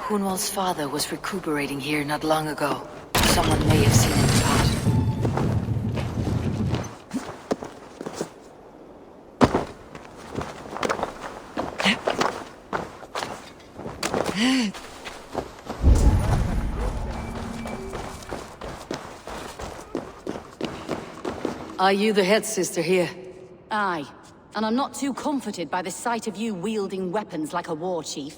Hunwald's father was recuperating here not long ago. Someone may have seen him depart. Are you the head sister here? Aye, and I'm not too comforted by the sight of you wielding weapons like a war chief.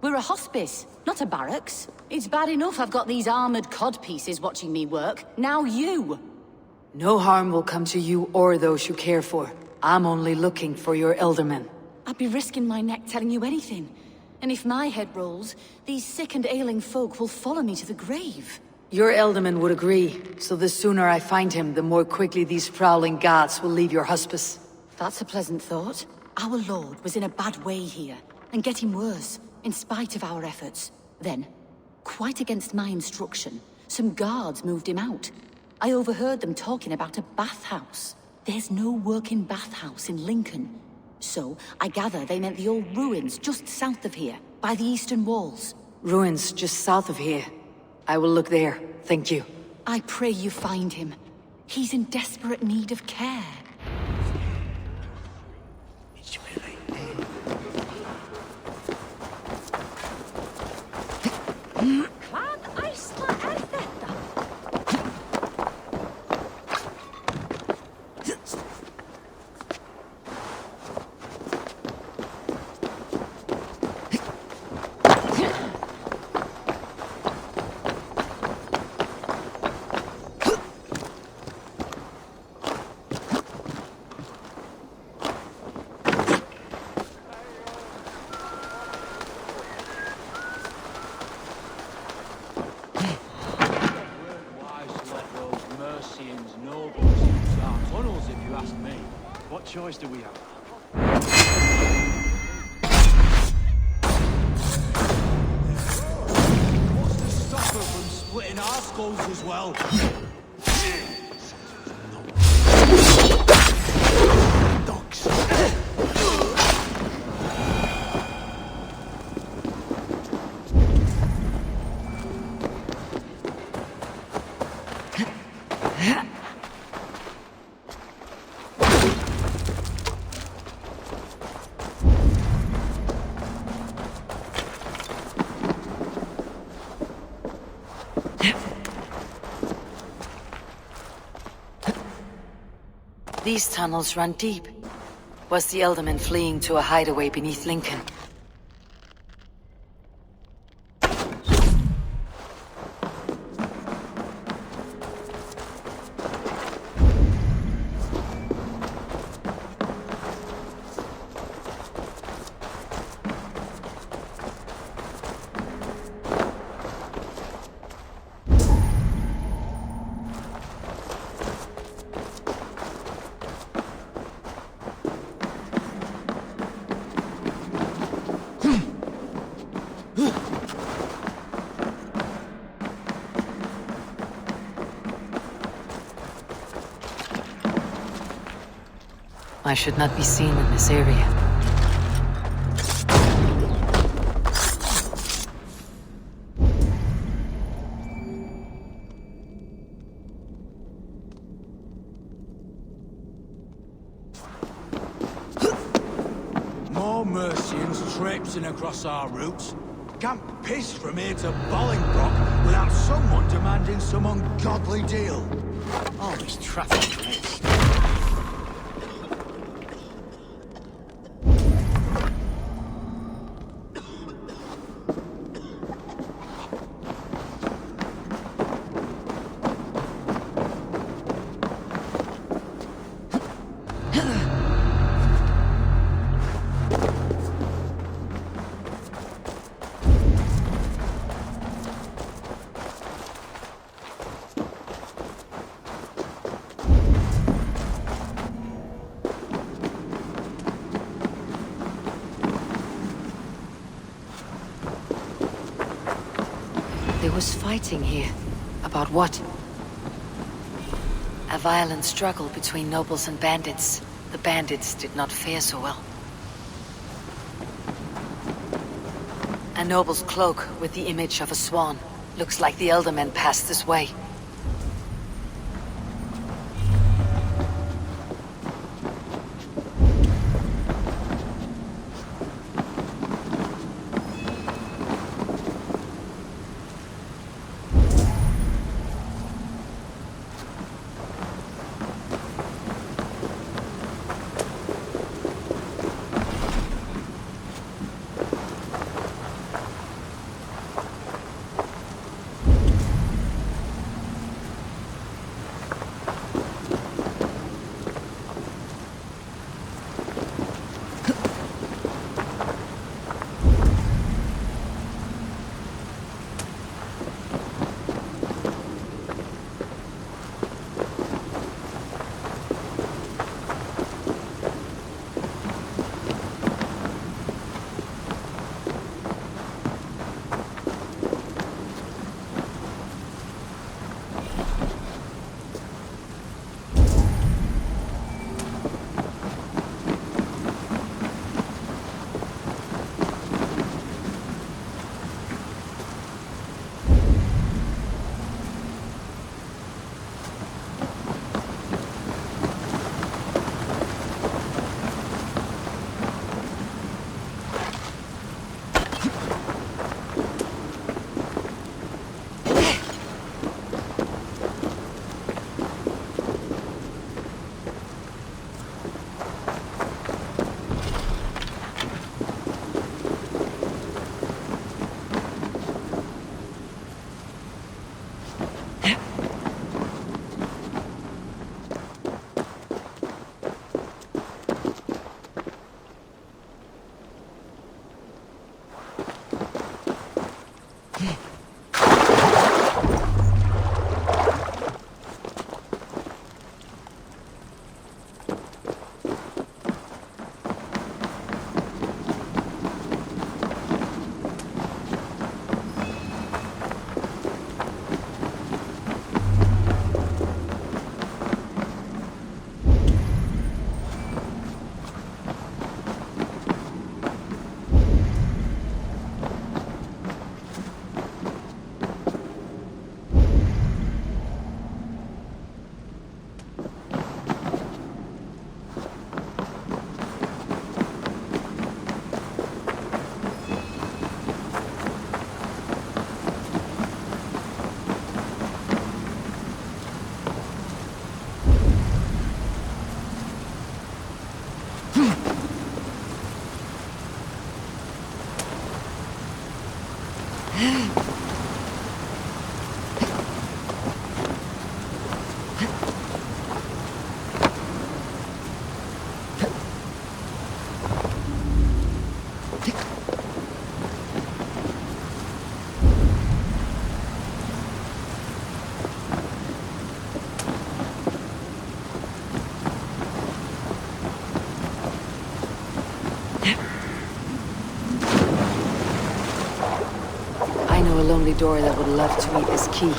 We're a hospice, not a barracks. It's bad enough I've got these armored codpieces watching me work. Now you! No harm will come to you or those you care for. I'm only looking for your elderman. I'd be risking my neck telling you anything. And if my head rolls, these sick and ailing folk will follow me to the grave. Your elderman would agree, so the sooner I find him, the more quickly these prowling gods will leave your hospice. That's a pleasant thought. Our lord was in a bad way here, and getting worse, in spite of our efforts. Then, quite against my instruction, some guards moved him out. I overheard them talking about a bathhouse. There's no working bathhouse in Lincoln. So, I gather they meant the old ruins just south of here, by the eastern walls. Ruins just south of here. I will look there, thank you. I pray you find him. He's in desperate need of care. What choice do we have? What's to stop her from splitting our skulls as well? Dogs. These tunnels run deep. Was the Elderman fleeing to a hideaway beneath Lincoln? I should not be seen in this area. More Mercians traipsing across our routes. Can't piss from here to Bolingbroke without someone demanding some ungodly deal. All this traffic race. was fighting here. About what? A violent struggle between nobles and bandits. The bandits did not fare so well. A noble's cloak with the image of a swan. Looks like the Eldermen passed this way. A lonely door that would love to meet this key.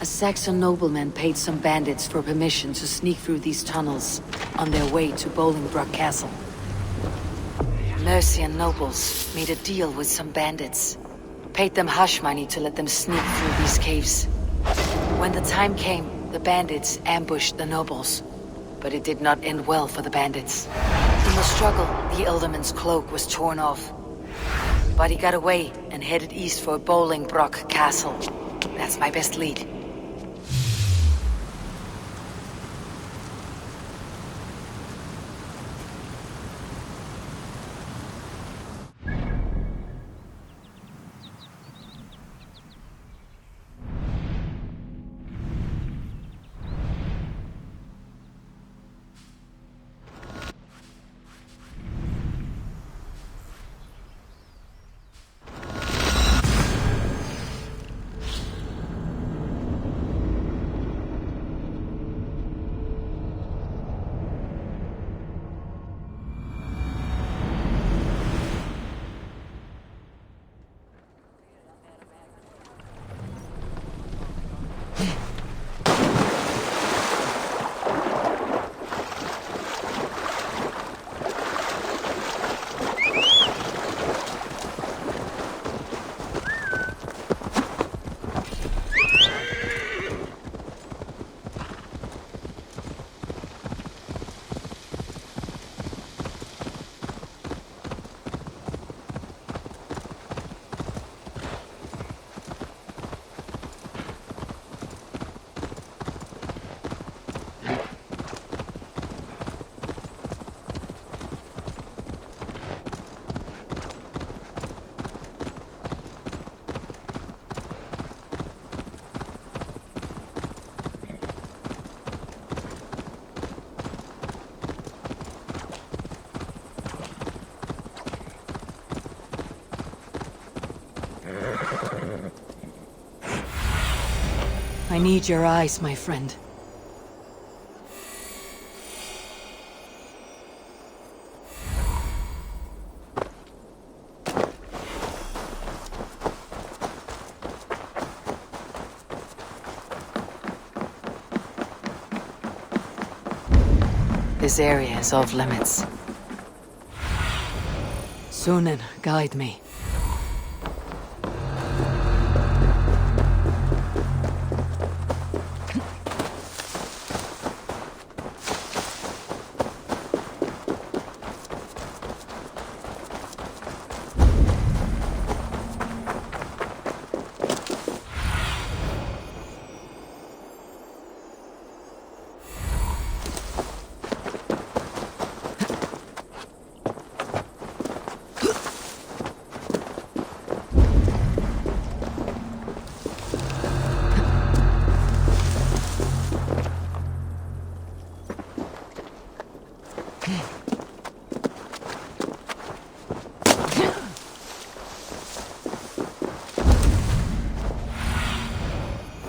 A Saxon nobleman paid some bandits for permission to sneak through these tunnels on their way to Bolingbroke Castle. Mercian nobles made a deal with some bandits. Paid them hush money to let them sneak through these caves. When the time came, the bandits ambushed the nobles. But it did not end well for the bandits. In the struggle, the Elderman's cloak was torn off. But he got away and headed east for Bolingbroke Castle. That's my best lead. I need your eyes, my friend. This area is off limits. Sunan, guide me.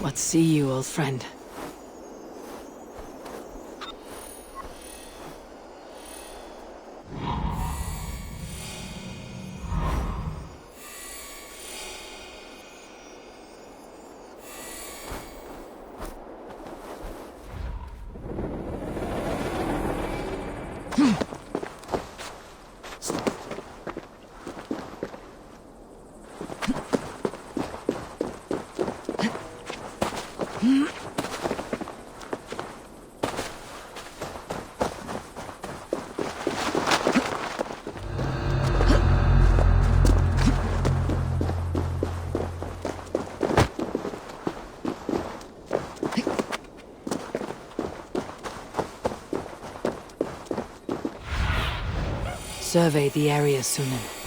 What see you, old friend? Survey the area, Sunan.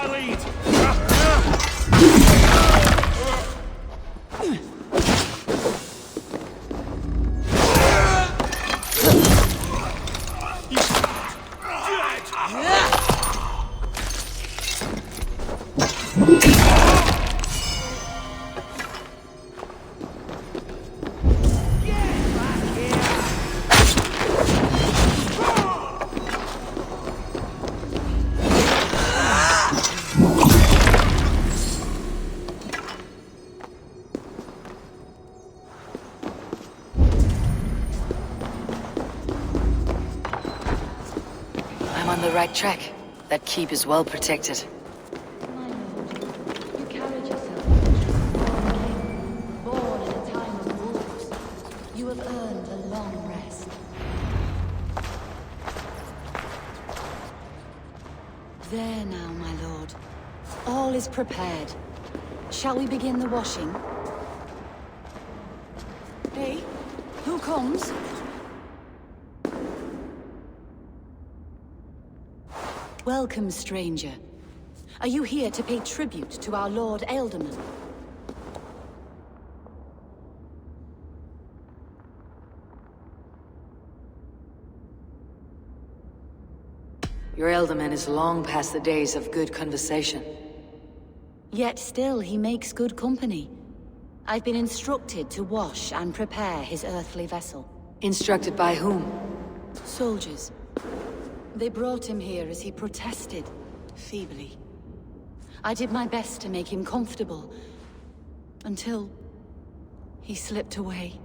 my lead! I'm on the right track. That keep is well protected. My lord, you carried yourself like a king, born in a time of wolves. You have earned a long rest. There now, my lord. All is prepared. Shall we begin the washing? Hey, who comes? Welcome, stranger. Are you here to pay tribute to our Lord Ealdorman? Your Ealdorman is long past the days of good conversation. Yet still he makes good company. I've been instructed to wash and prepare his earthly vessel. Instructed by whom? Soldiers. They brought him here as he protested, feebly. I did my best to make him comfortable, until he slipped away.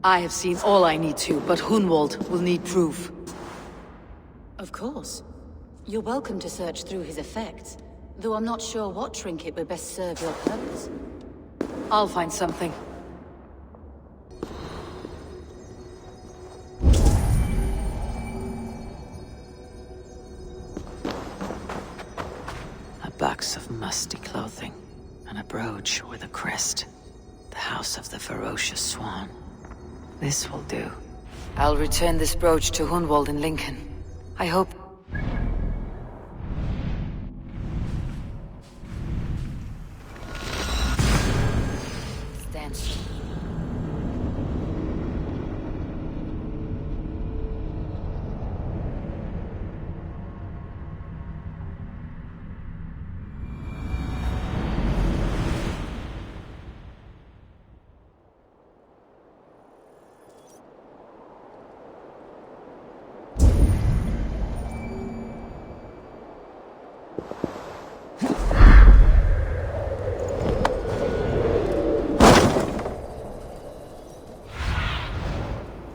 I have seen all I need to, but Hunwald will need proof. Of course. You're welcome to search through his effects, though I'm not sure what trinket would best serve your purpose. I'll find something. A box of musty clothing, and a brooch with a crest. The house of the ferocious swan. This will do. I'll return this brooch to Hunwald in Lincoln. I hope... Stand still.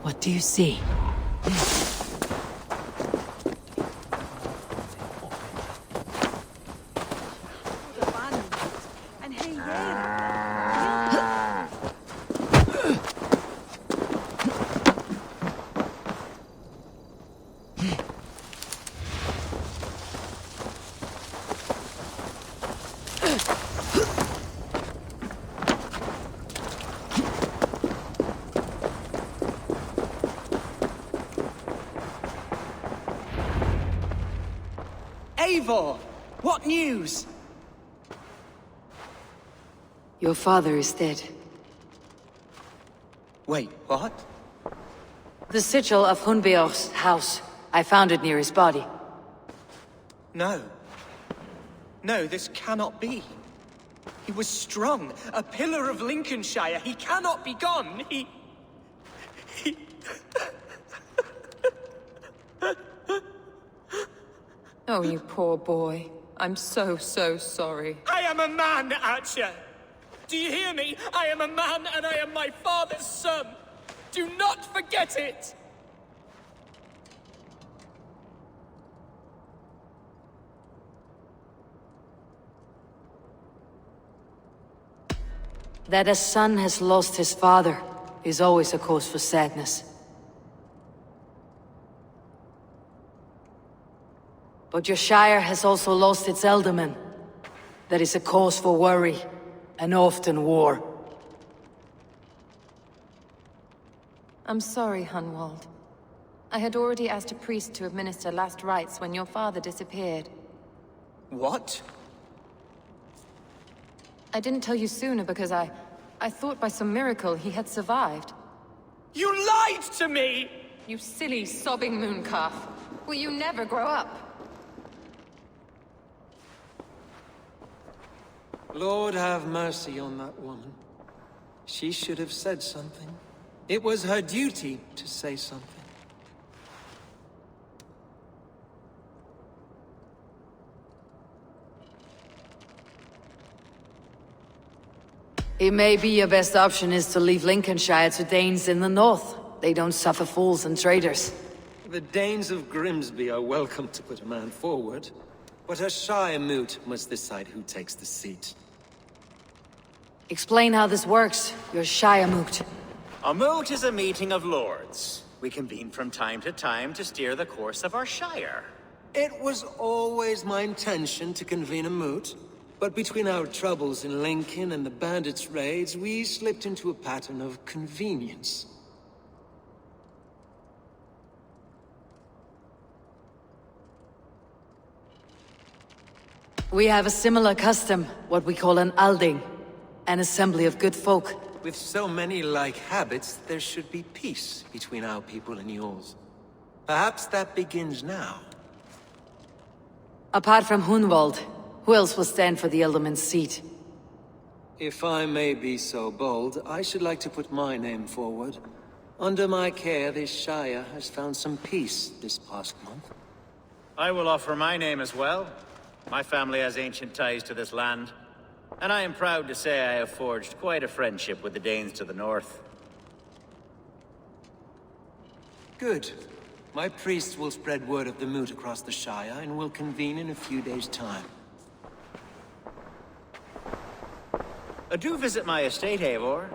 What do you see? Eivor! What news? Your father is dead. Wait, what? The sigil of Hunbeor's house. I found it near his body. No. No, this cannot be. He was strong, a pillar of Lincolnshire. He cannot be gone. He... Oh, you poor boy. I'm so sorry. I am a man, Archer! Do you hear me? I am a man and I am my father's son! Do not forget it! That a son has lost his father is always a cause for sadness. But your shire has also lost its Ealdorman. That is a cause for worry, and often war. I'm sorry, Hunwald. I had already asked a priest to administer last rites when your father disappeared. What? I didn't tell you sooner because I thought by some miracle he had survived. You lied to me! You silly, sobbing mooncalf. Will you never grow up? Lord have mercy on that woman. She should have said something. It was her duty to say something. It may be your best option is to leave Lincolnshire to Danes in the north. They don't suffer fools and traitors. The Danes of Grimsby are welcome to put a man forward, but a Shire moot must decide who takes the seat. Explain how this works, your Shire moot. A moot is a meeting of lords. We convene from time to time to steer the course of our shire. It was always my intention to convene a moot, but between our troubles in Lincoln and the bandits' raids, we slipped into a pattern of convenience. We have a similar custom, what we call an alding, an assembly of good folk. With so many like habits, there should be peace between our people and yours. Perhaps that begins now. Apart from Hunwald, who else will stand for the Elderman's seat? If I may be so bold, I should like to put my name forward. Under my care, this Shire has found some peace this past month. I will offer my name as well. My family has ancient ties to this land, and I am proud to say I have forged quite a friendship with the Danes to the north. Good. My priest will spread word of the moot across the Shire, and will convene in a few days' time. Do visit my estate, Eivor.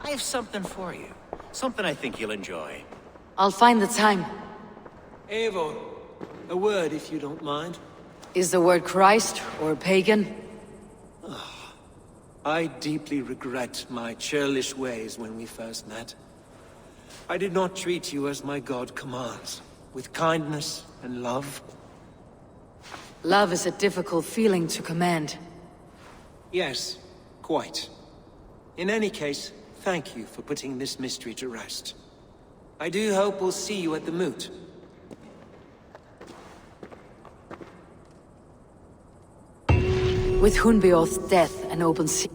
I have something for you. Something I think you'll enjoy. I'll find the time. Eivor, a word if you don't mind. Is the word Christ or pagan? I deeply regret my churlish ways when we first met. I did not treat you as my god commands, with kindness and love. Love is a difficult feeling to command. Yes, quite. In any case, thank you for putting this mystery to rest. I do hope we'll see you at the moot. With Hunbeorth's death and open sea.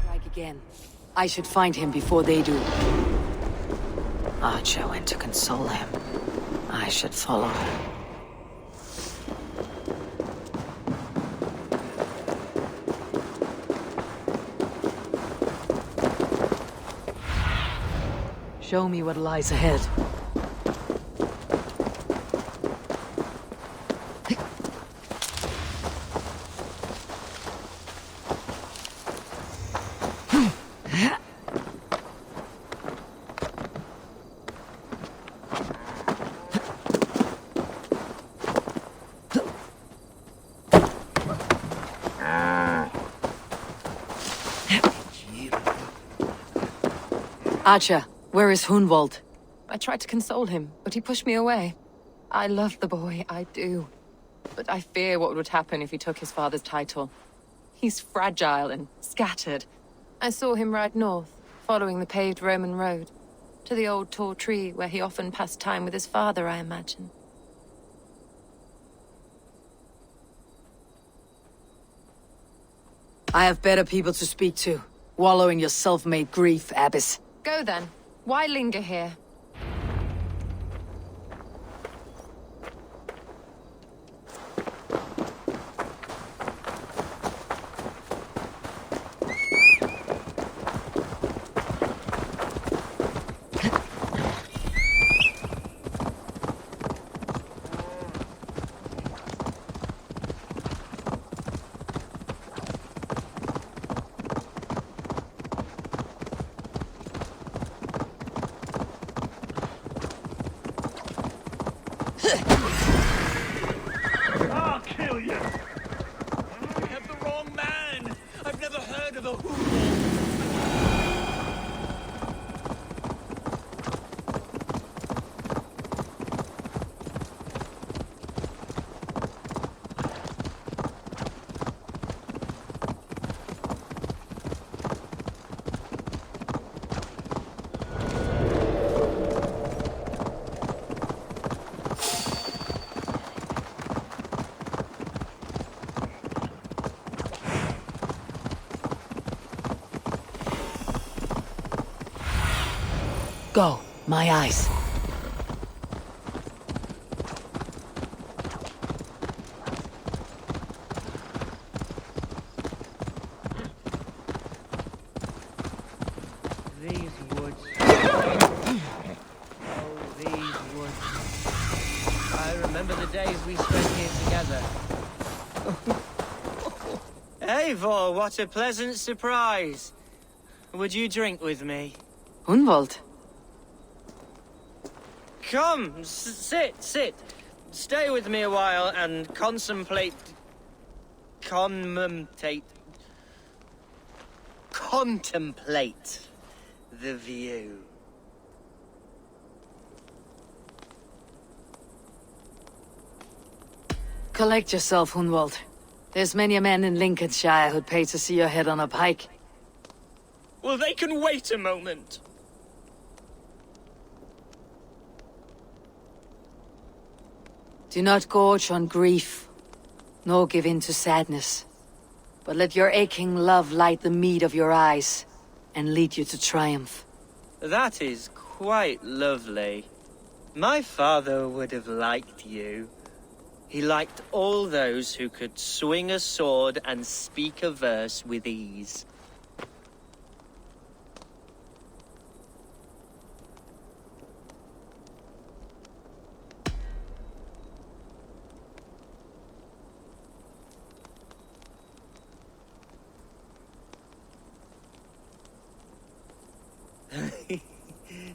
Strike again. I should find him before they do. Archer went to console him. I should follow her. Show me what lies ahead. Archer, where is Hunwald? I tried to console him, but he pushed me away. I love the boy, I do. But I fear what would happen if he took his father's title. He's fragile and scattered. I saw him ride north, following the paved Roman road. To the old tall tree where he often passed time with his father, I imagine. I have better people to speak to. Wallow in your self-made grief, Abbess. Go then. Why linger here? I'll kill you! You have the wrong man! I've never heard of a hoodoo. Go, my eyes. These woods. Oh, these woods. I remember the days we spent here together. Eivor, what a pleasant surprise. Would you drink with me? Hunwald. Come, sit. Stay with me a while and contemplate the view. Collect yourself, Hunwald. There's many a man in Lincolnshire who'd pay to see your head on a pike. Well, they can wait a moment. Do not gorge on grief, nor give in to sadness. But let your aching love light the mead of your eyes, and lead you to triumph. That is quite lovely. My father would have liked you. He liked all those who could swing a sword and speak a verse with ease.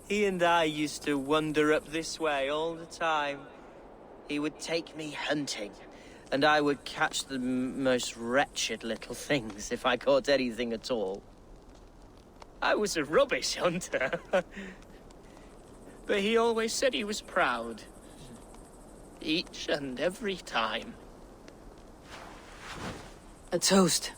He and I used to wander up this way all the time. He would take me hunting, and I would catch the most wretched little things if I caught anything at all. I was a rubbish hunter. But he always said he was proud. Each and every time. A toast.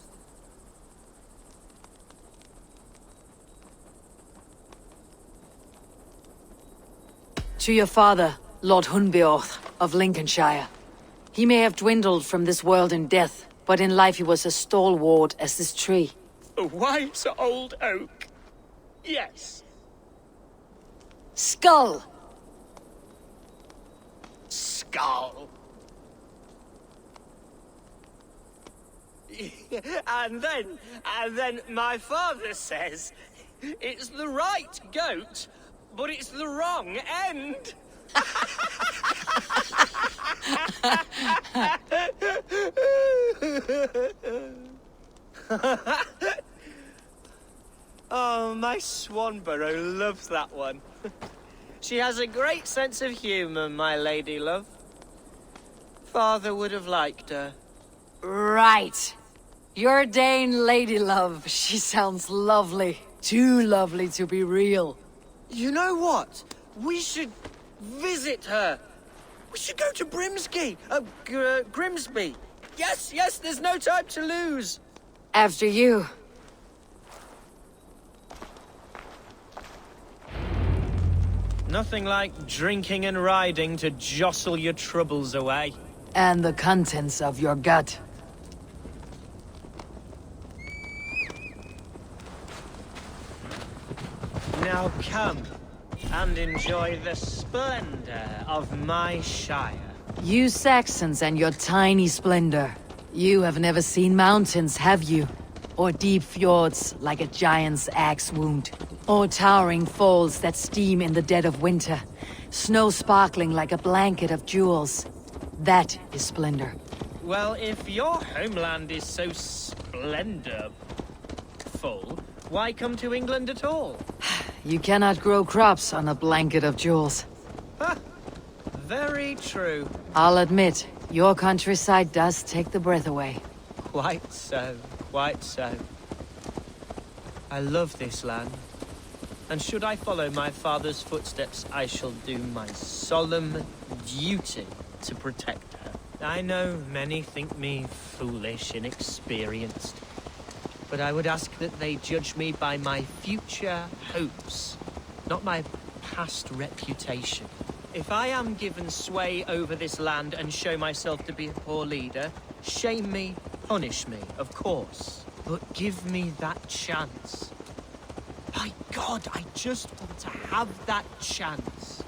To your father, Lord Hunbeorth of Lincolnshire. He may have dwindled from this world in death, but in life he was as stalwart as this tree. A wise old oak. Yes. Skull! Skull. And then my father says, it's the right goat, but it's the wrong end. Oh, my Swanborough loves that one. She has a great sense of humor, my lady love. Father would have liked her. Right. Your Dane lady love. She sounds lovely. Too lovely to be real. You know what? We should visit her. We should go to Grimsby. Yes, there's no time to lose. After you. Nothing like drinking and riding to jostle your troubles away. And the contents of your gut. Now come and enjoy the splendor of my shire. You Saxons and your tiny splendor. You have never seen mountains, have you? Or deep fjords like a giant's axe wound. Or towering falls that steam in the dead of winter. Snow sparkling like a blanket of jewels. That is splendor. Well, if your homeland is so splendorful, why come to England at all? You cannot grow crops on a blanket of jewels. Very true. I'll admit, your countryside does take the breath away. Quite so, quite so. I love this land. And should I follow my father's footsteps, I shall do my solemn duty to protect her. I know many think me foolish, inexperienced. But I would ask that they judge me by my future hopes, not my past reputation. If I am given sway over this land and show myself to be a poor leader, shame me, punish me, of course. But give me that chance. My God, I just want to have that chance.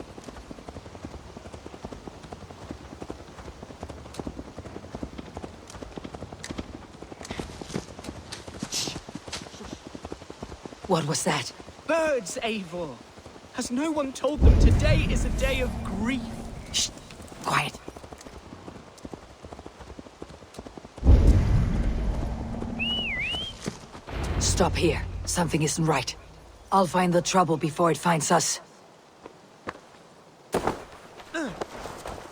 What was that? Birds, Eivor. Has no one told them today is a day of grief? Shh! Quiet. Stop here. Something isn't right. I'll find the trouble before it finds us.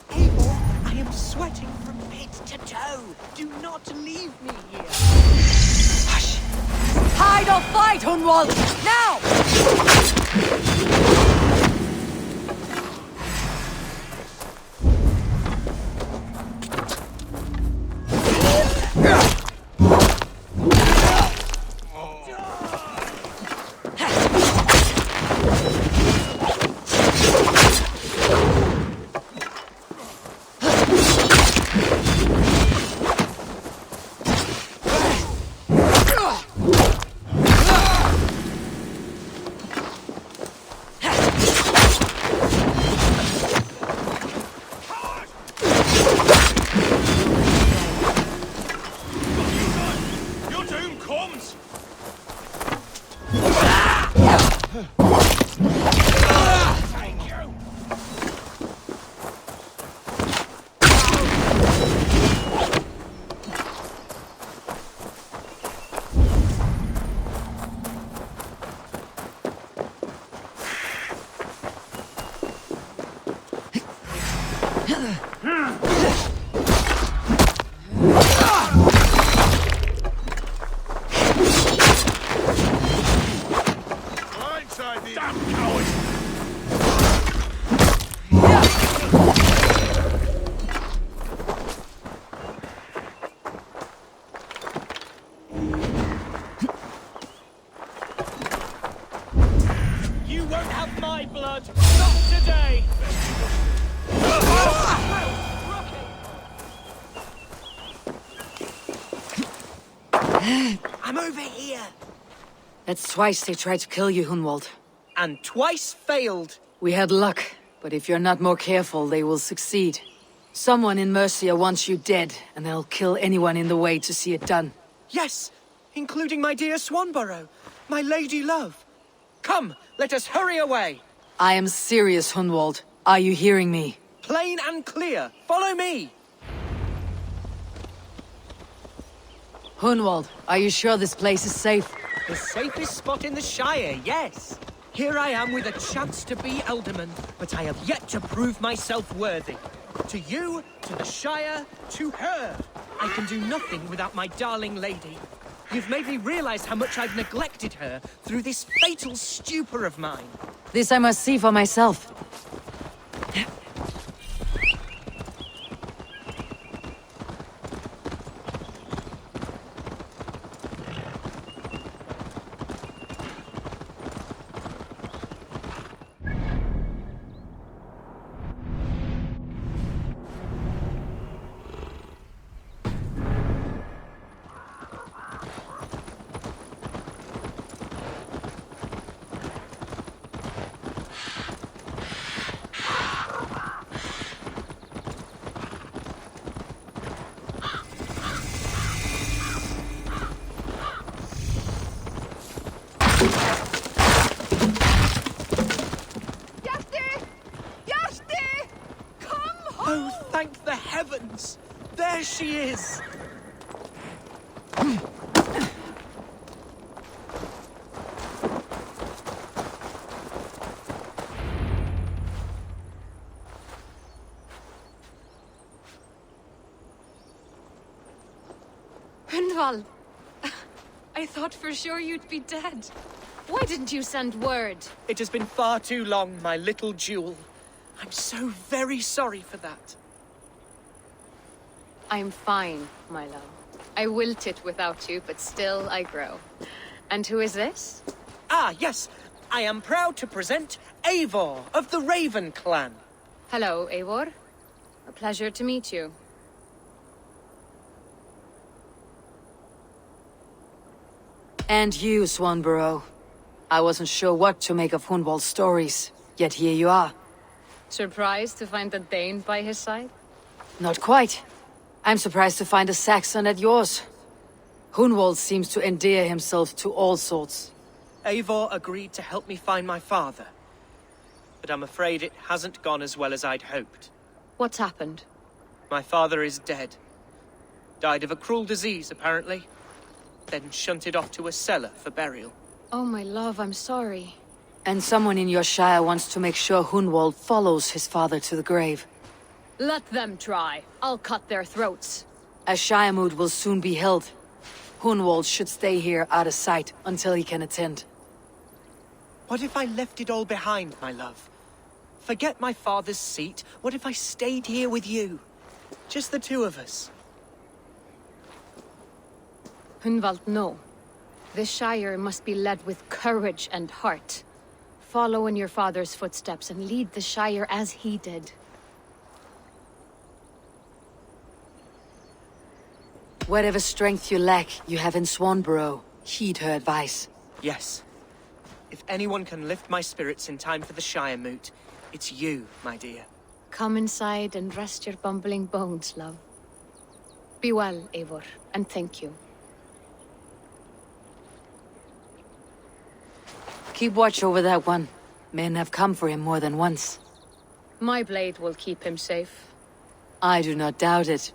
Eivor, I am sweating from head to toe. Do not leave me here. Hush! Hide or fight, Hunwald! Now! You won't have my blood. Not today. I'm over here. That's twice they tried to kill you, Hunwald. And twice failed. We had luck, but if you're not more careful, they will succeed. Someone in Mercia wants you dead, and they'll kill anyone in the way to see it done. Yes, including my dear Swanborough, my lady love. Come, let us hurry away. I am serious, Hunwald. Are you hearing me? Plain and clear. Follow me. Hunwald, are you sure this place is safe? The safest spot in the Shire, yes. Here I am with a chance to be Elderman, but I have yet to prove myself worthy. To you, to the Shire, to her. I can do nothing without my darling lady. You've made me realize how much I've neglected her through this fatal stupor of mine. This I must see for myself. Oh, thank the heavens! There she is! Hunwald! I thought for sure you'd be dead. Why didn't you send word? It has been far too long, my little jewel. I'm so very sorry for that. I'm fine, my love. I wilted without you, but still I grow. And who is this? Ah, yes. I am proud to present Eivor of the Raven clan. Hello, Eivor. A pleasure to meet you. And you, Swanborough. I wasn't sure what to make of Hunwald's stories, yet here you are. Surprised to find a Dane by his side? Not quite. I'm surprised to find a Saxon at yours. Hunwald seems to endear himself to all sorts. Eivor agreed to help me find my father. But I'm afraid it hasn't gone as well as I'd hoped. What's happened? My father is dead. Died of a cruel disease, apparently. Then shunted off to a cellar for burial. Oh, my love, I'm sorry. And someone in your shire wants to make sure Hunwald follows his father to the grave. Let them try. I'll cut their throats. A shire moot will soon be held. Hunwald should stay here out of sight until he can attend. What if I left it all behind, my love? Forget my father's seat. What if I stayed here with you? Just the two of us. Hunwald, no. This Shire must be led with courage and heart. Follow in your father's footsteps and lead the Shire as he did. Whatever strength you lack, you have in Swanborough. Heed her advice. Yes. If anyone can lift my spirits in time for the Shire moot, it's you, my dear. Come inside and rest your bumbling bones, love. Be well, Eivor, and thank you. Keep watch over that one. Men have come for him more than once. My blade will keep him safe. I do not doubt it.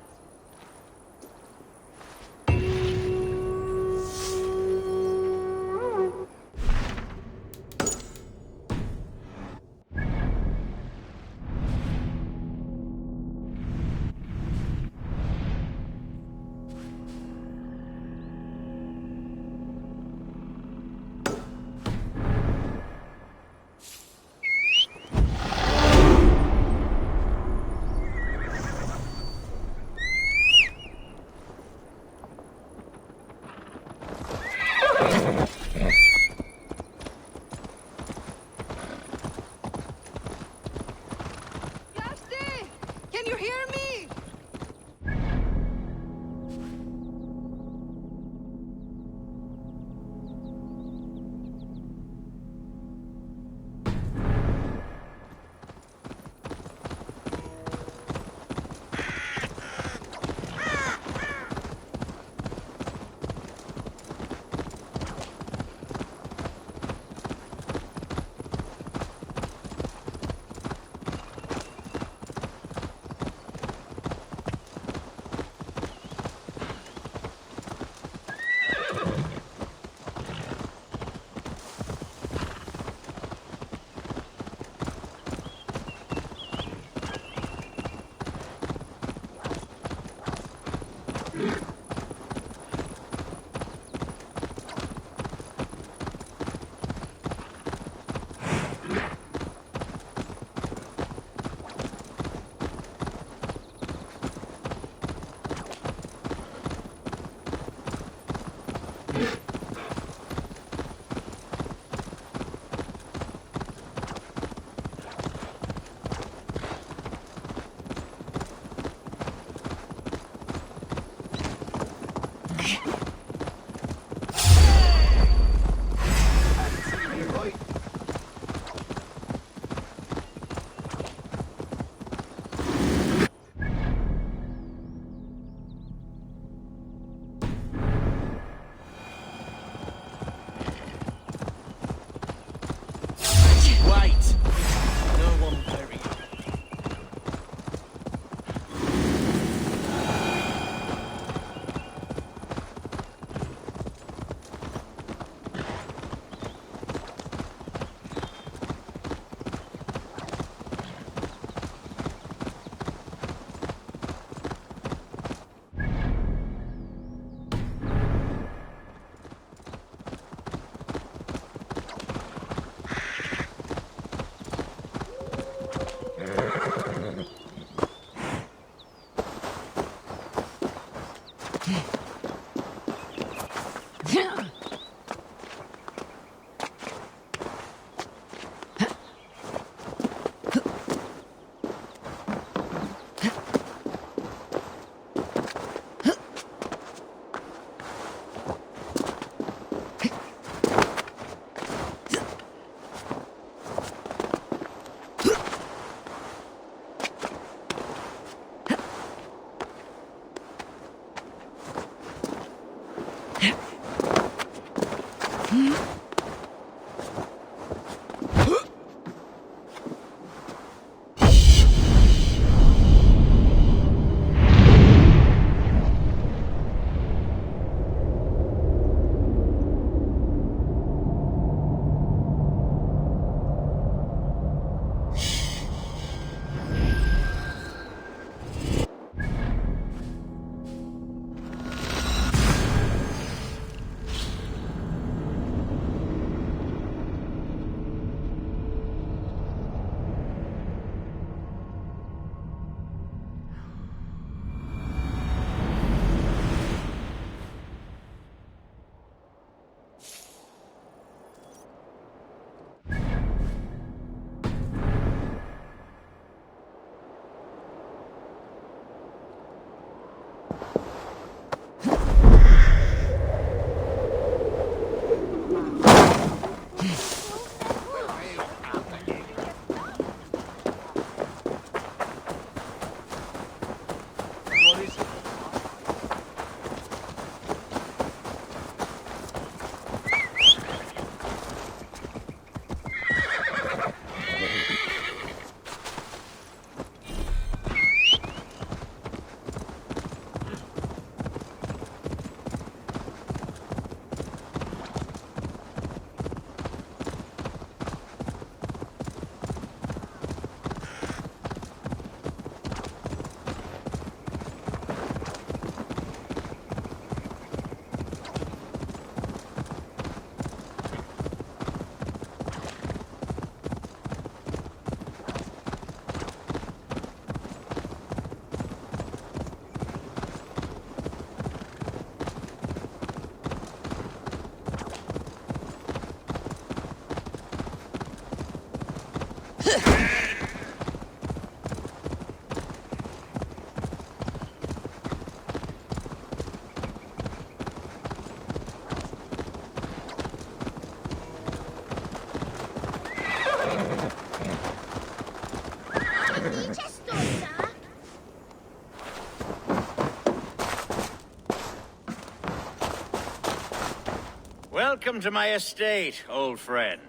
Welcome to my estate, old friend.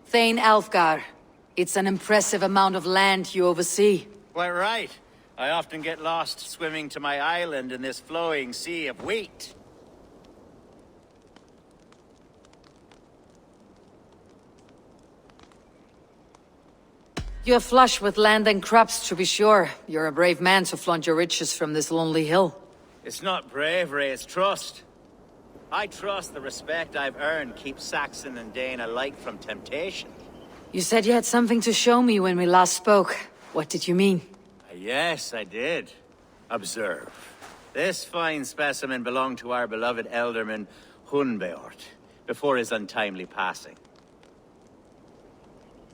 Thane Alfgar. It's an impressive amount of land you oversee. Quite right. I often get lost swimming to my island in this flowing sea of wheat. You're flush with land and crops, to be sure. You're a brave man to flaunt your riches from this lonely hill. It's not bravery, it's trust. I trust the respect I've earned keeps Saxon and Dane alike from temptation. You said you had something to show me when we last spoke. What did you mean? Yes, I did. Observe. This fine specimen belonged to our beloved elderman, Hunbeort, before his untimely passing.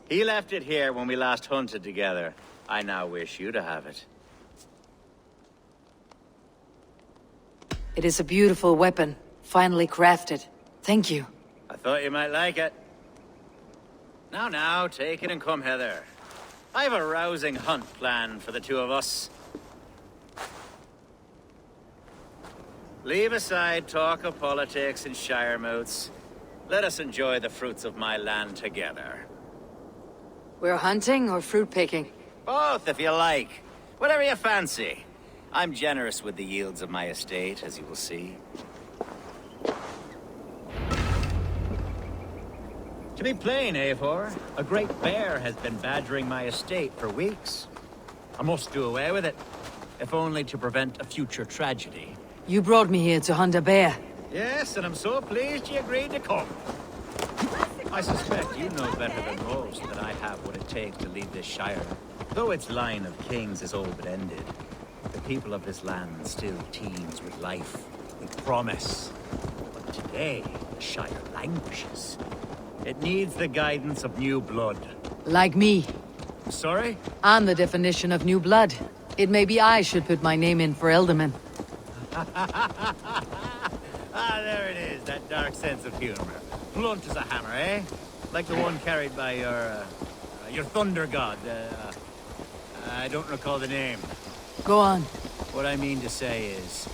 He left it here when we last hunted together. I now wish you to have it. It is a beautiful weapon, finely crafted. Thank you. I thought you might like it. Now, take it and come hither. I have a rousing hunt planned for the two of us. Leave aside talk of politics and shire moats. Let us enjoy the fruits of my land together. We're hunting or fruit picking? Both, if you like. Whatever you fancy. I'm generous with the yields of my estate, as you will see. To be plain, Eivor, a great bear has been badgering my estate for weeks. I must do away with it, if only to prevent a future tragedy. You brought me here to hunt a bear. Yes, and I'm so pleased you agreed to come. I suspect you know better than most that I have what it takes to lead this shire. Though its line of kings is all but ended, the people of this land still teems with life, with promise. But today, the shire languishes. It needs the guidance of new blood. Like me. Sorry? I'm the definition of new blood. It may be I should put my name in for Elderman. There it is, that dark sense of humor. Blunt as a hammer, eh? Like the one carried by your thunder god. I don't recall the name. Go on. What I mean to say is...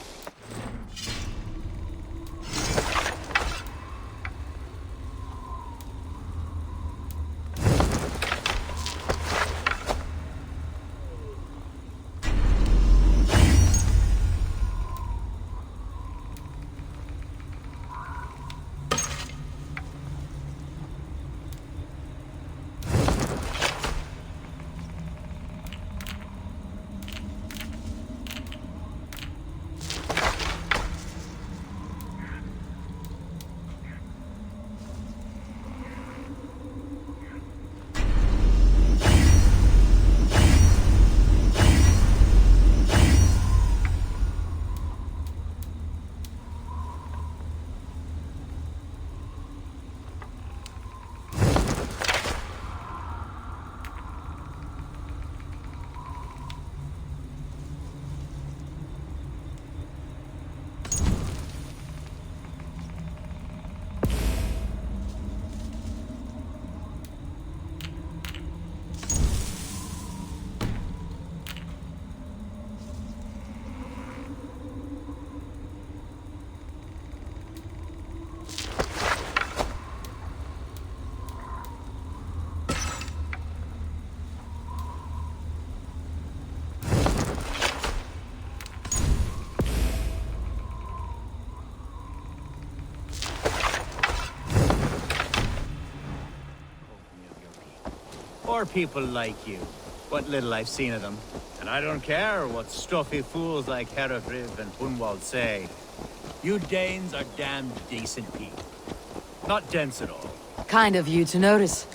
Or people like you. What little I've seen of them. And I don't care what stuffy fools like Herefriv and Hunwald say. You Danes are damned decent people. Not dense at all. Kind of you to notice.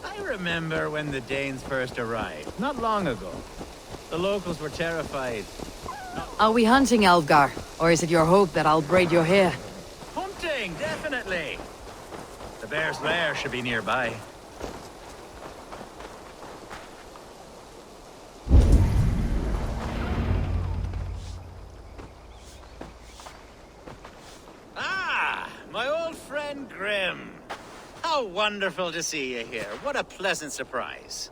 I remember when the Danes first arrived, not long ago. The locals were terrified. Are we hunting, Alfgar? Or is it your hope that I'll braid your hair? Hunting, definitely! The bear's lair should be nearby. My old friend Grim. How wonderful to see you here. What a pleasant surprise.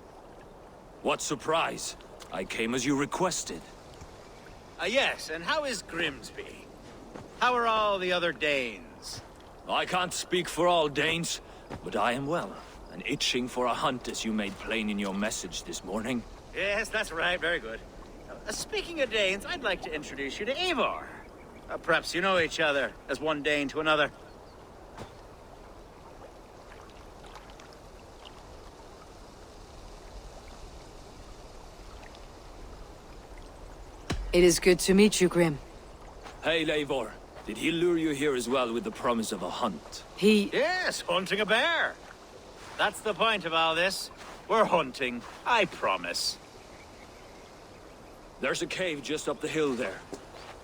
What surprise! I came as you requested. Yes, and how is Grimsby? How are all the other Danes? I can't speak for all Danes, but I am well, and itching for a hunt as you made plain in your message this morning. Yes, that's right, very good. Speaking of Danes, I'd like to introduce you to Eivor. Perhaps you know each other, as one Dane to another. It is good to meet you, Grim. Hey, Eivor. Did he lure you here as well with the promise of a hunt? Yes, hunting a bear. That's the point of all this. We're hunting, I promise. There's a cave just up the hill there.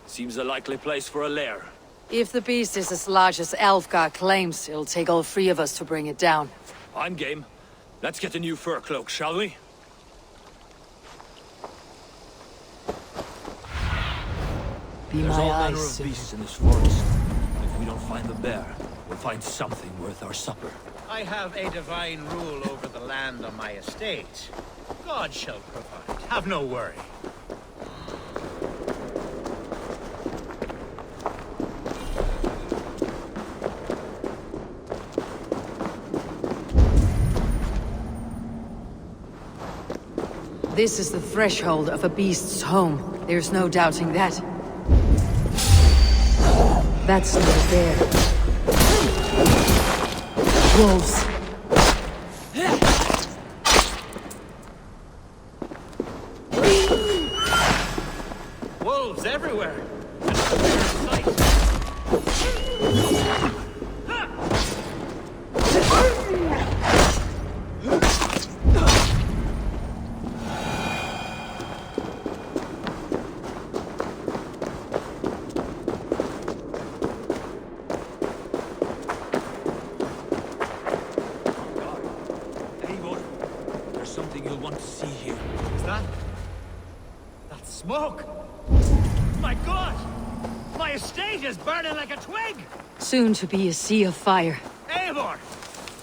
Seems a likely place for a lair. If the beast is as large as Alfgar claims, it'll take all three of us to bring it down. I'm game. Let's get a new fur cloak, shall we? Be There's my all manner eyes of beasts in this forest. If we don't find the bear, we'll find something worth our supper. I have a divine rule over the land on my estate. God shall provide. Have no worry. This is the threshold of a beast's home. There's no doubting that. That's not a bear. Wolves. Wolves everywhere. And it's a rare sight. Eivor, there's something you'll want to see here. Is that smoke? My God! My estate is burning like a twig! Soon to be a sea of fire. Eivor!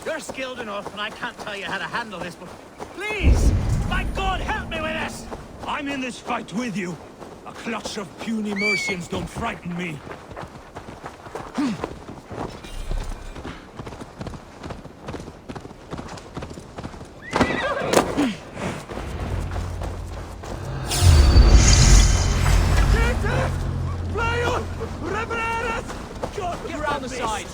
You're skilled enough, and I can't tell you how to handle this, but please! My God, help me with this! I'm in this fight with you. A clutch of puny Mercians don't frighten me. Get around the side!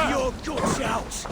Your guts out!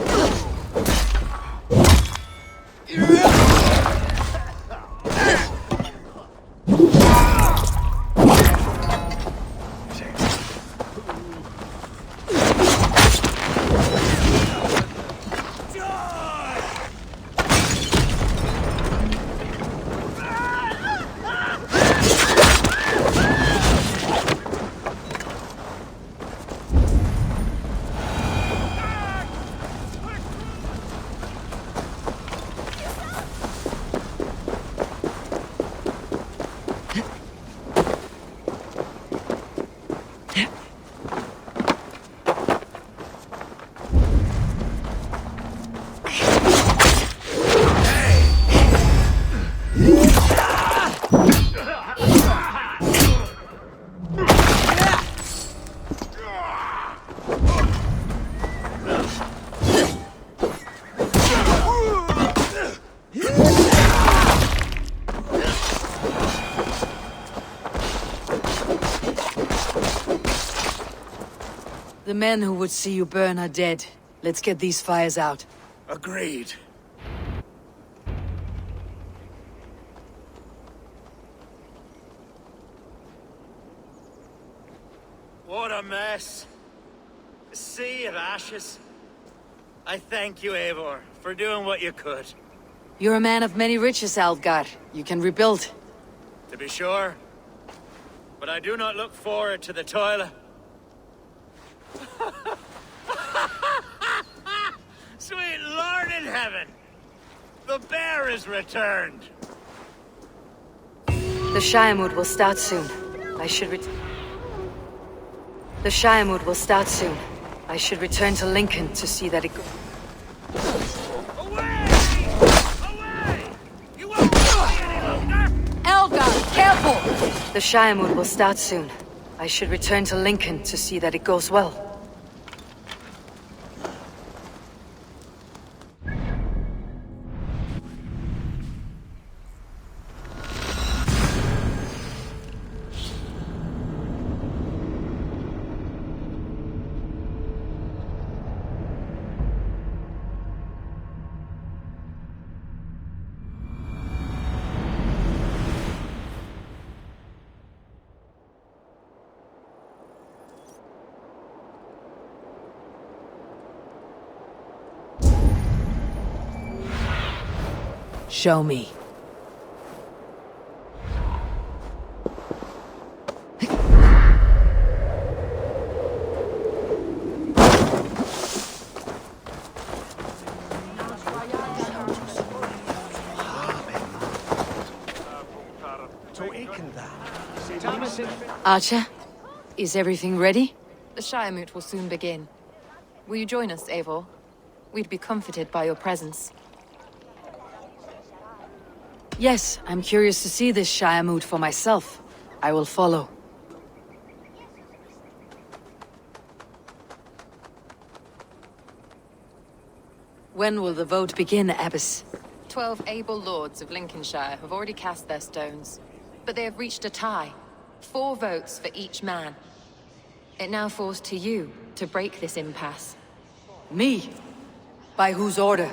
The men who would see you burn are dead. Let's get these fires out. Agreed. What a mess. A sea of ashes. I thank you, Eivor, for doing what you could. You're a man of many riches, Alfgar. You can rebuild. To be sure. But I do not look forward to the toil. Sweet Lord in heaven! The bear is returned! The Shiremood will start soon. The Shiremood will start soon. I should return to Lincoln to see that it goes. Elgar, careful! The Shiremood will start soon. I should return to Lincoln to see that it goes well. Show me. Archer, is everything ready? The Shiremoot will soon begin. Will you join us, Eivor? We'd be comforted by your presence. Yes, I'm curious to see this Shiremoot for myself. I will follow. When will the vote begin, Abbess? 12 able lords of Lincolnshire have already cast their stones, but they have reached a tie. 4 votes for each man. It now falls to you to break this impasse. Me? By whose order?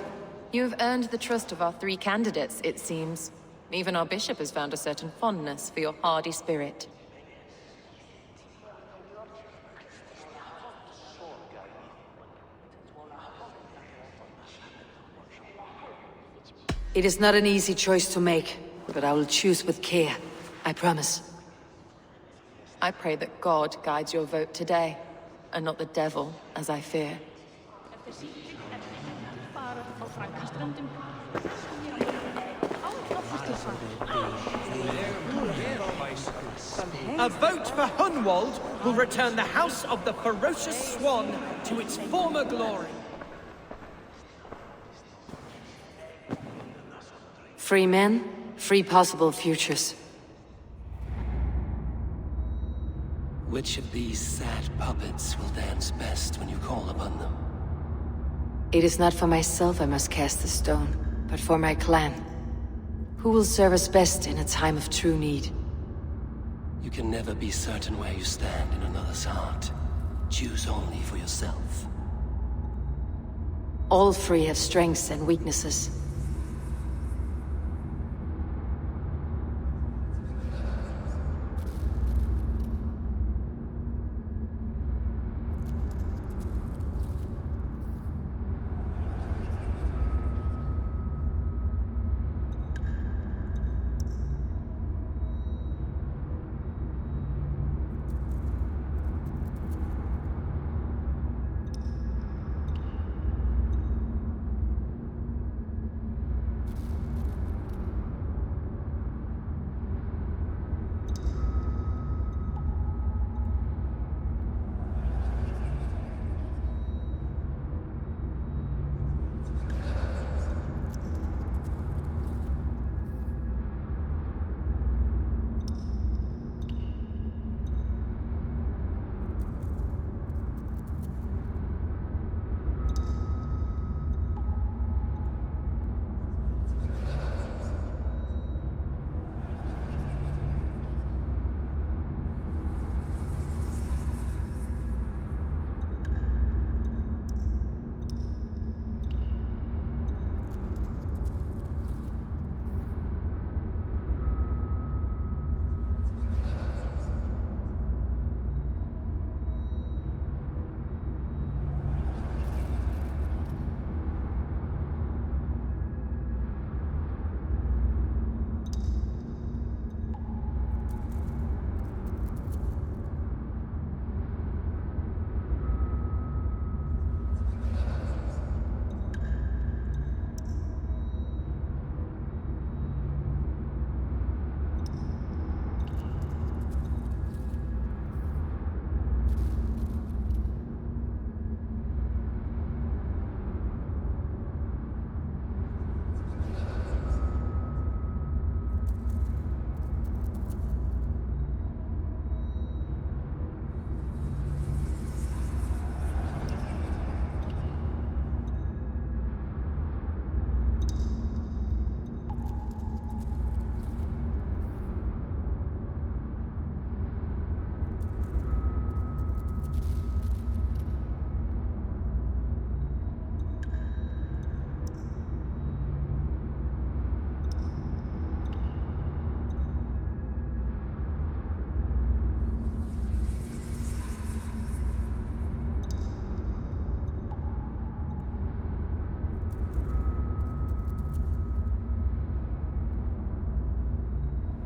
You have earned the trust of our 3 candidates, it seems. Even our bishop has found a certain fondness for your hardy spirit. It is not an easy choice to make, but I will choose with care. I promise. I pray that God guides your vote today, and not the devil, as I fear. A vote for Hunwald will return the House of the Ferocious Swan to its former glory. Free men, free possible futures. Which of these sad puppets will dance best when you call upon them? It is not for myself I must cast the stone, but for my clan. Who will serve us best in a time of true need? You can never be certain where you stand in another's heart. Choose only for yourself. All 3 have strengths and weaknesses.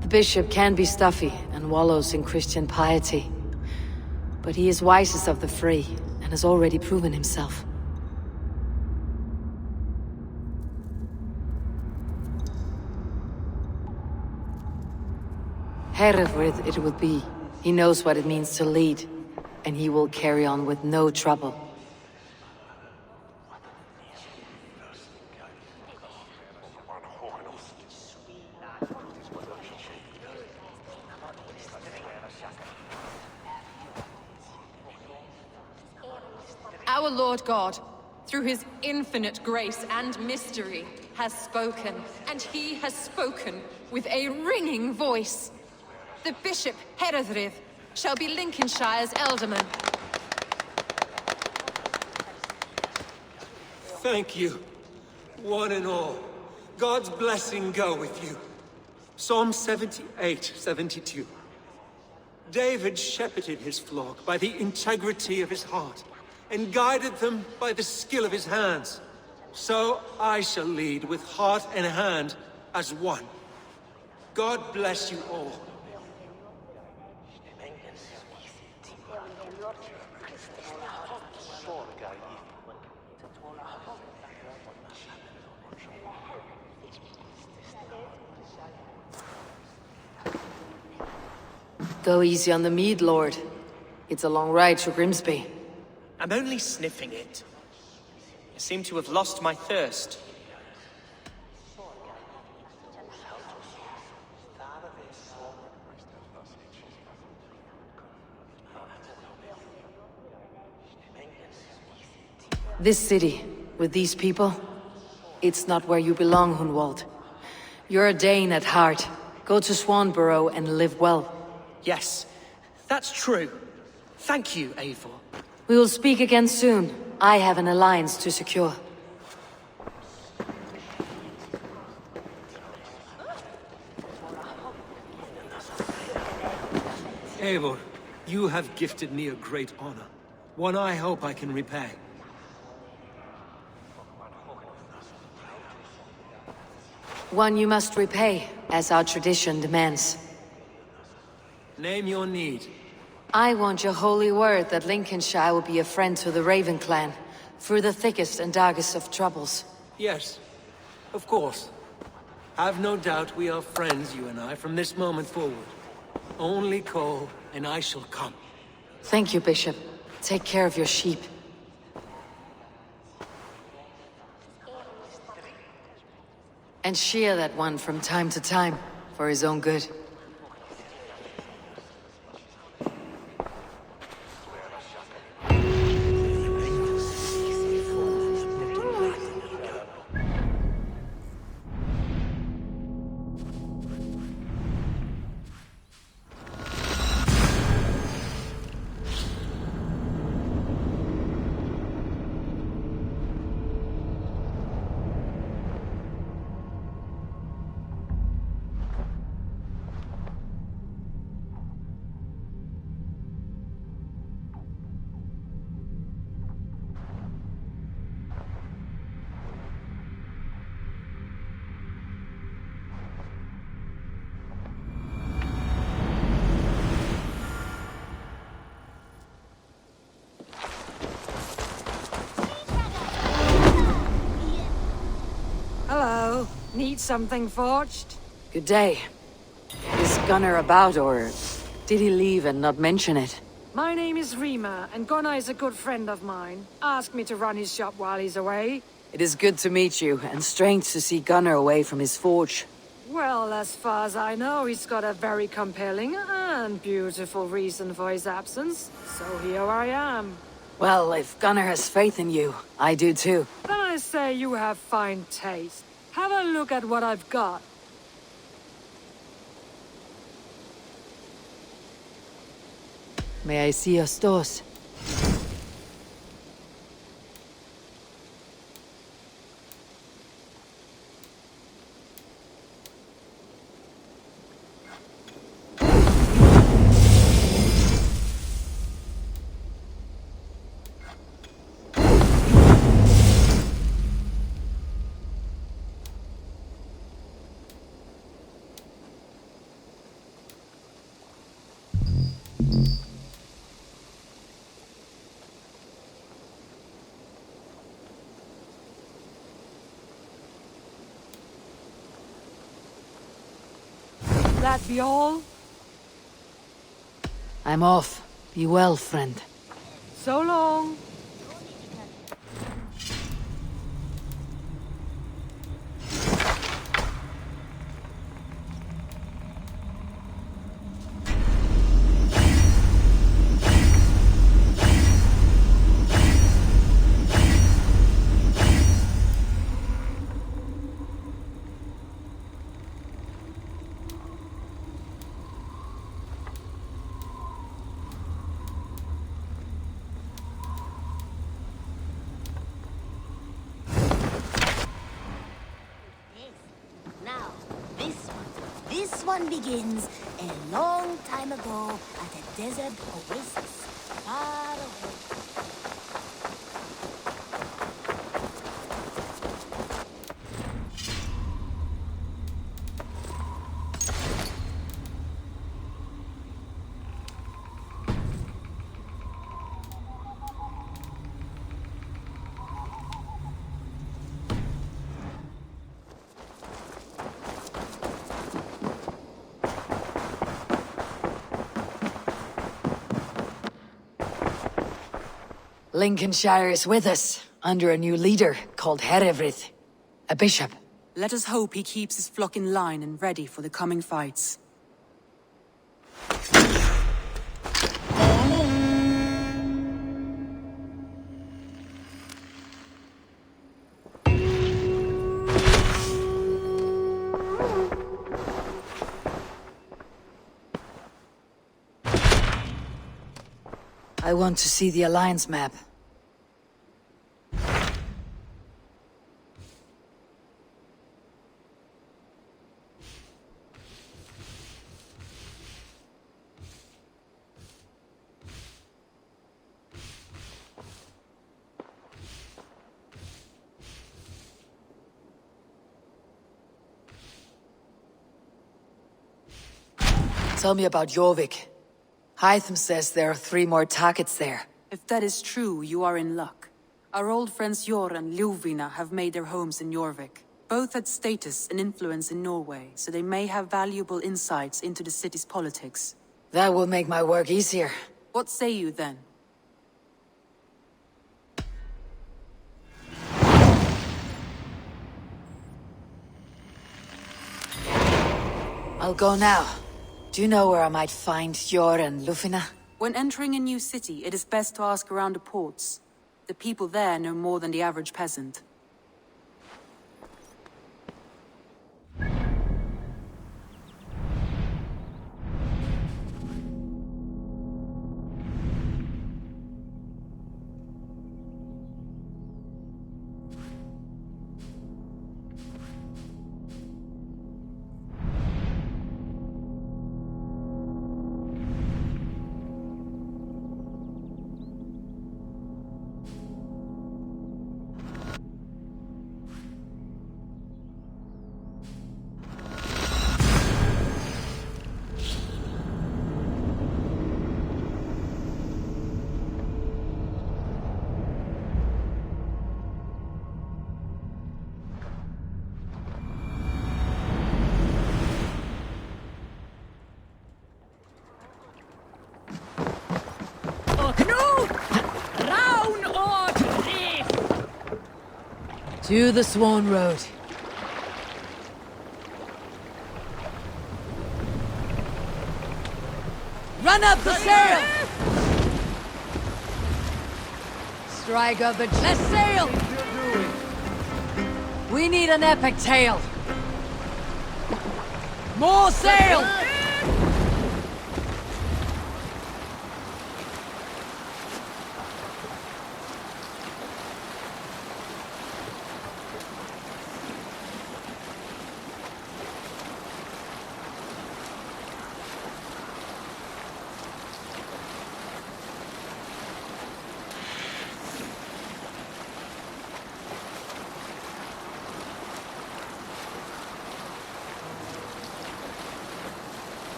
The bishop can be stuffy and wallows in Christian piety. But he is wisest of the three, and has already proven himself. Herewith it will be. He knows what it means to lead, and he will carry on with no trouble. Our Lord God, through his infinite grace and mystery, has spoken, and he has spoken with a ringing voice. The Bishop Herethryth shall be Lincolnshire's Alderman. Thank you, one and all. God's blessing go with you. Psalm 78, 72. David shepherded his flock by the integrity of his heart, and guided them by the skill of his hands. So I shall lead with heart and hand as one. God bless you all. Go easy on the mead, Lord. It's a long ride to Grimsby. I'm only sniffing it. I seem to have lost my thirst. This city, with these people, it's not where you belong, Hunwald. You're a Dane at heart. Go to Swanborough and live well. Yes, that's true. Thank you, Eivor. We will speak again soon. I have an alliance to secure. Eivor, you have gifted me a great honor. One I hope I can repay. One you must repay, as our tradition demands. Name your need. I want your holy word that Lincolnshire will be a friend to the Raven clan, through the thickest and darkest of troubles. Yes, of course. Have no doubt we are friends, you and I, from this moment forward. Only call, and I shall come. Thank you, Bishop. Take care of your sheep. And shear that one from time to time, for his own good. Hello. Need something forged? Good day. Is Gunnar about, or did he leave and not mention it? My name is Rima, and Gunnar is a good friend of mine. Asked me to run his shop while he's away. It is good to meet you, and strange to see Gunnar away from his forge. Well, as far as I know, he's got a very compelling and beautiful reason for his absence. So here I am. Well, if Gunnar has faith in you, I do too. Then I say you have fine taste. Have a look at what I've got. May I see your stores? That be all? I'm off. Be well, friend. So long. Now, this one begins a long time ago at a desert oasis, far away. Lincolnshire is with us, under a new leader called Herefrith, a bishop. Let us hope he keeps his flock in line and ready for the coming fights. I want to see the Alliance map. Tell me about Jorvik. Hytham says there are 3 more targets there. If that is true, you are in luck. Our old friends Jor and Ljuvina have made their homes in Jorvik. Both had status and influence in Norway, so they may have valuable insights into the city's politics. That will make my work easier. What say you then? I'll go now. Do you know where I might find Jor and Ljuvina? When entering a new city, it is best to ask around the ports. The people there know more than the average peasant. To the Swan Road. Run up the sail! Strike up the chest sail! We need an epic tale. More sail!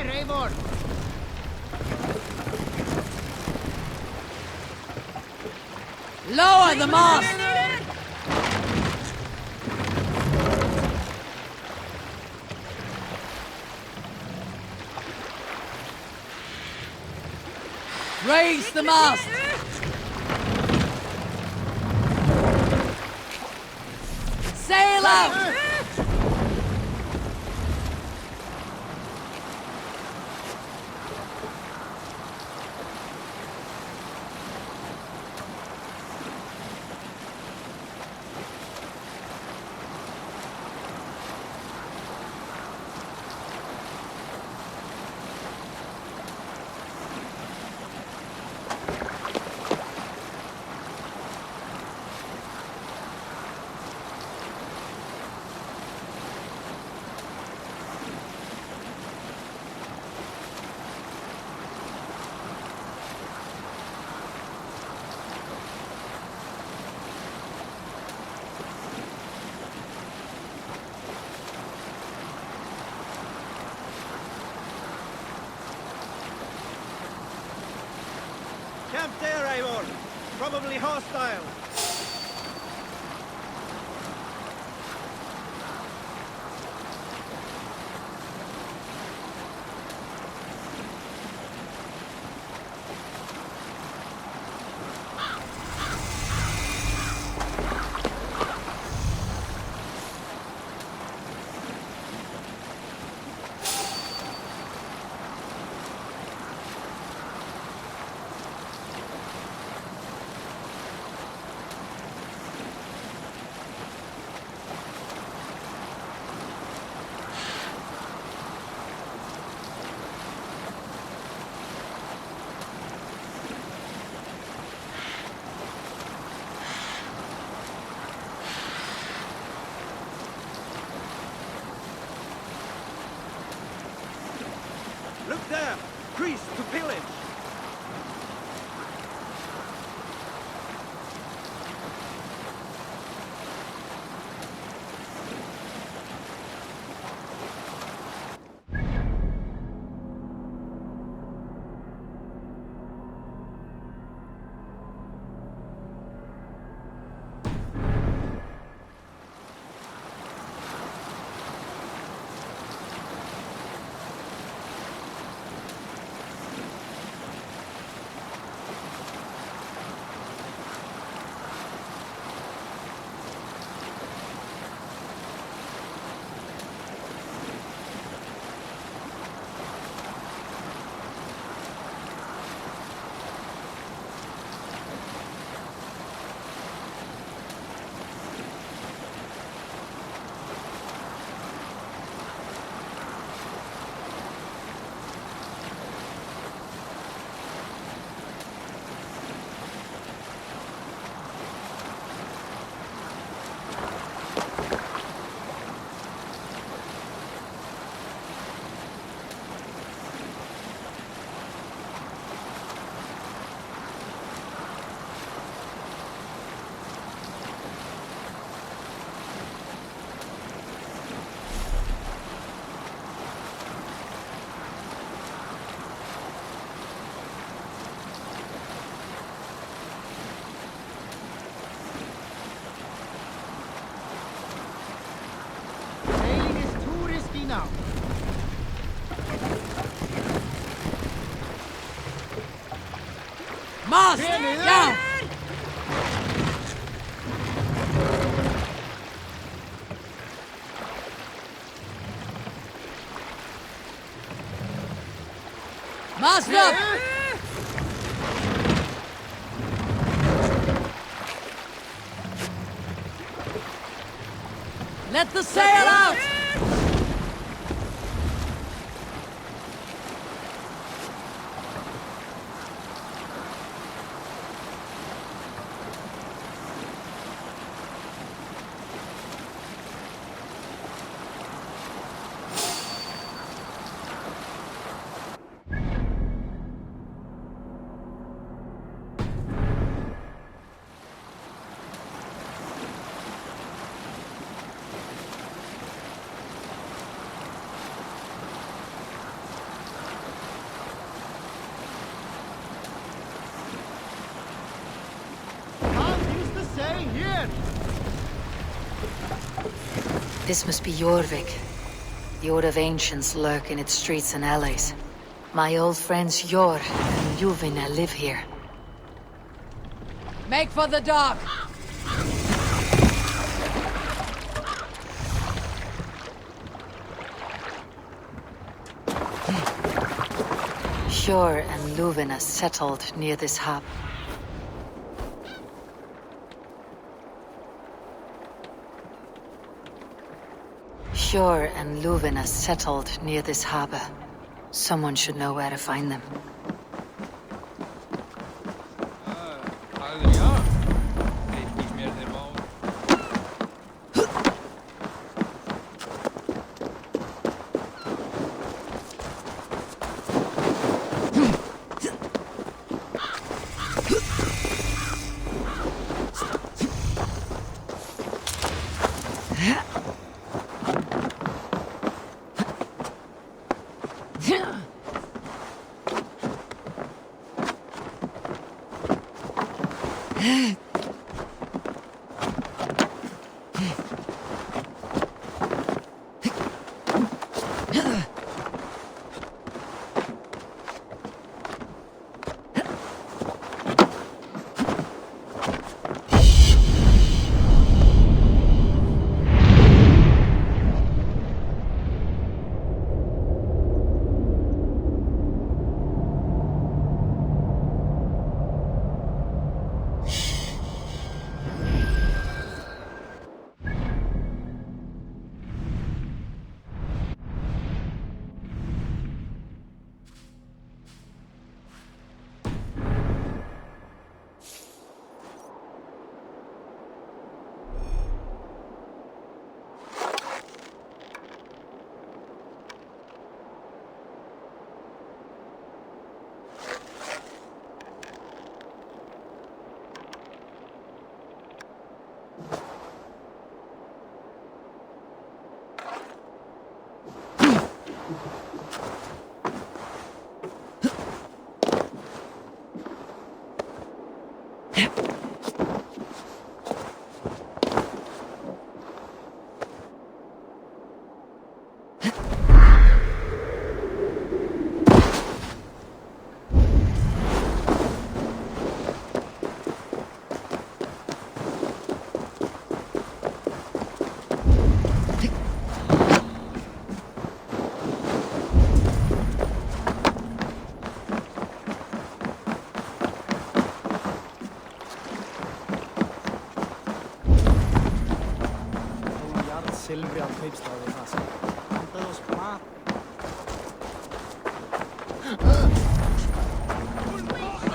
Eivor! Lower the mast! Raise the mast! Sail out! Camp there, Eivor! Probably hostile! Look there! Priest to pillage! now. Mast down! Mast up! Let the sail out! This must be Jorvik. The Order of Ancients lurk in its streets and alleys. My old friends Yor and Yuvina live here. Make for the dock! Yor and Luvina settled near this hub. Yor and Luvina settled near this harbor. Someone should know where to find them.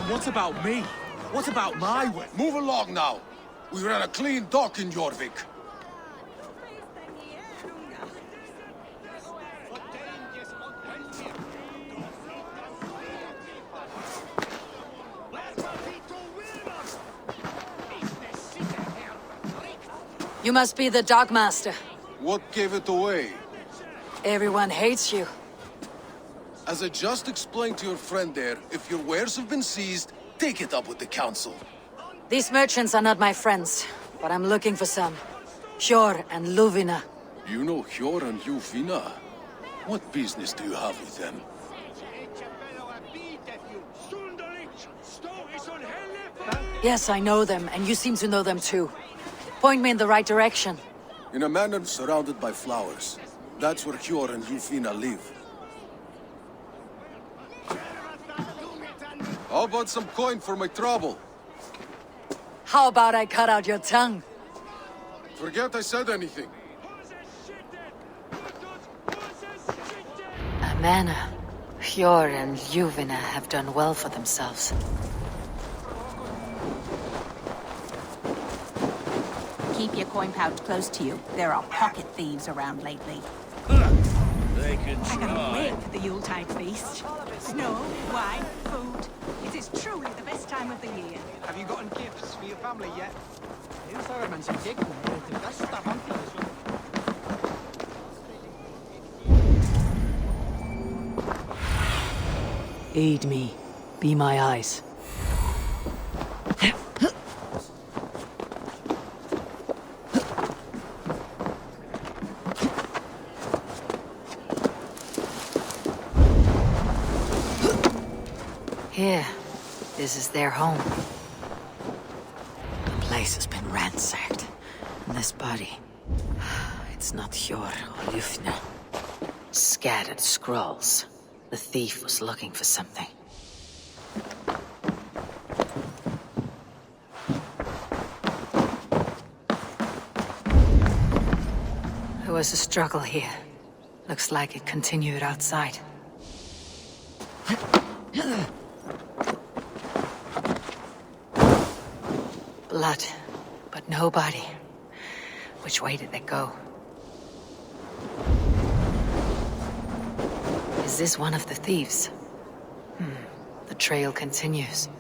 What about me? What about my way? Move along now. We ran a clean dock in Jorvik. You must be the Dogmaster. What gave it away? Everyone hates you. As I just explained to your friend there, if your wares have been seized, take it up with the council. These merchants are not my friends, but I'm looking for some. Hjor and Luvina. You know Hjor and Luvina? What business do you have with them? Yes, I know them, and you seem to know them too. Point me in the right direction. In a manor surrounded by flowers. That's where Hjor and Luvina live. How about some coin for my trouble? How about I cut out your tongue? Forget I said anything. A manor. Hjor and Luvina have done well for themselves. Keep your coin pouch close to you. There are pocket thieves around lately. They can I can't try. wait for the Yuletide feast. Snow, wine, food. It is truly the best time of the year. Have you gotten gifts for your family yet? Aid me. Be my eyes. Here, this is their home. The place has been ransacked. And this body, it's not Hjor or Ljufna. Scattered scrolls. The thief was looking for something. There was a struggle here. Looks like it continued outside. Blood, but no body. Which way did they go? Is this one of the thieves? The trail continues.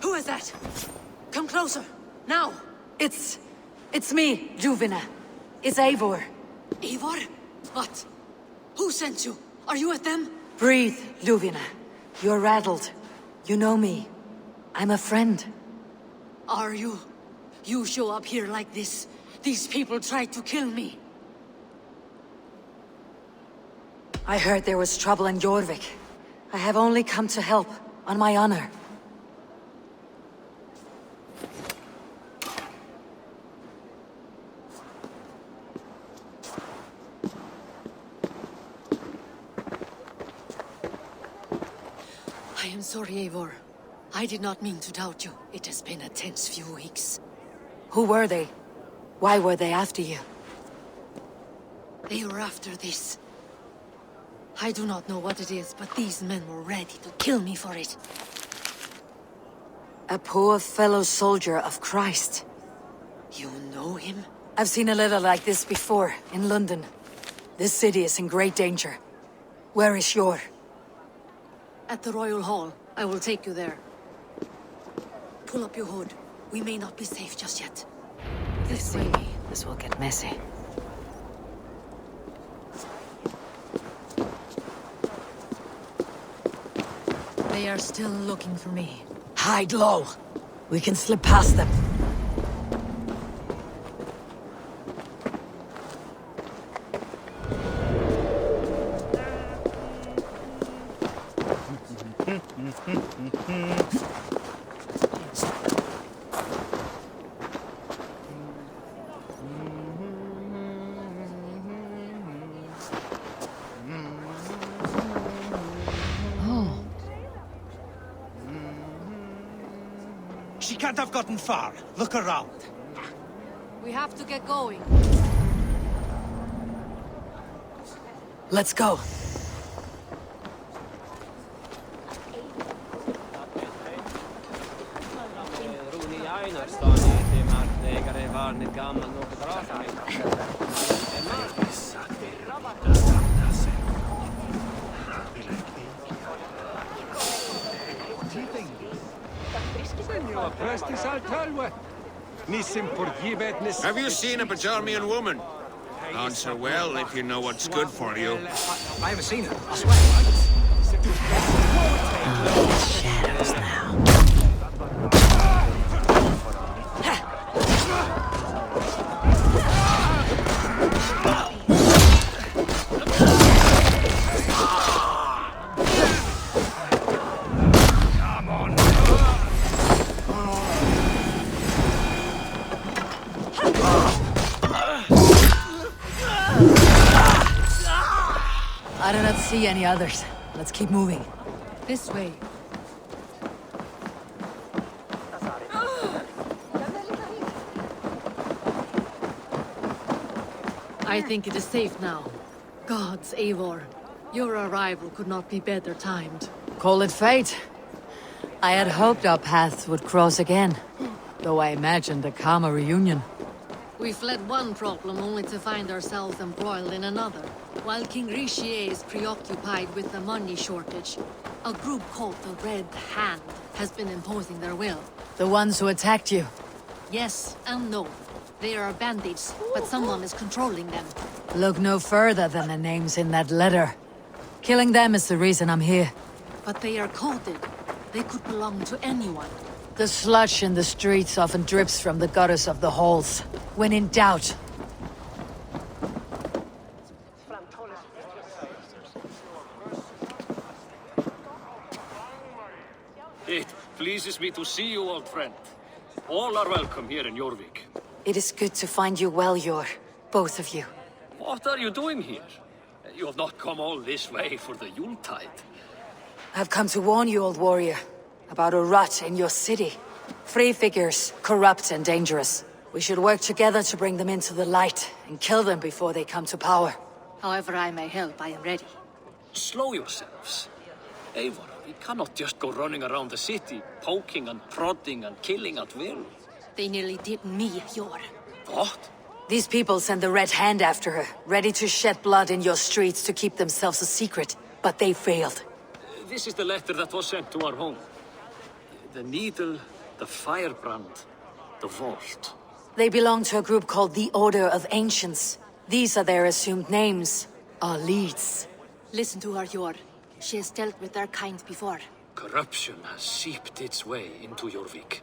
Who is that? Come closer, now! It's me, Ljuvina. It's Eivor. Eivor? What? Who sent you? Are you with them? Breathe, Ljuvina. You're rattled. You know me. I'm a friend. Are you? You show up here like this. These people tried to kill me. I heard there was trouble in Jorvik. I have only come to help, on my honor. I am sorry, Eivor. I did not mean to doubt you. It has been a tense few weeks. Who were they? Why were they after you? They were after this. I do not know what it is, but these men were ready to kill me for it. A poor fellow soldier of Christ. You know him? I've seen a letter like this before, in London. This city is in great danger. Where is Hjor? At the Royal Hall. I will take you there. Pull up your hood. We may not be safe just yet. This way. This will get messy. They are still looking for me. Hide low. We can slip past them. She can't have gotten far. Look around. We have to get going. Let's go. Have you seen a Bajarmian woman? Answer well if you know what's good for you. I haven't seen her, I swear. Shadows now. I do not see any others. Let's keep moving. This way. I think it is safe now. Gods, Eivor. Your arrival could not be better timed. Call it fate. I had hoped our paths would cross again. Though I imagined a calmer reunion. We fled one problem only to find ourselves embroiled in another. While King Richier is preoccupied with the money shortage, a group called the Red Hand has been imposing their will. The ones who attacked you? Yes and no. They are bandits, but someone is controlling them. Look no further than the names in that letter. Killing them is the reason I'm here. But they are coded. They could belong to anyone. The sludge in the streets often drips from the gutters of the halls. When in doubt. see you, old friend. All are welcome here in Jorvik. It is good to find you well, Yor. Both of you. What are you doing here? You have not come all this way for the Yuletide. I've come to warn you, old warrior, about a rot in your city. Free figures, corrupt and dangerous. We should work together to bring them into the light and kill them before they come to power. However I may help, I am ready. Slow yourselves. Eivor, we cannot just go running around the city, poking and prodding and killing at will. They nearly did me, Yor. What? These people send the Red Hand after her, ready to shed blood in your streets to keep themselves a secret. But they failed. This is the letter that was sent to our home. The needle, the firebrand, the vault. They belong to a group called the Order of Ancients. These are their assumed names. Our leads. Listen to her, Yor. She has dealt with their kind before. Corruption has seeped its way into Jorvik.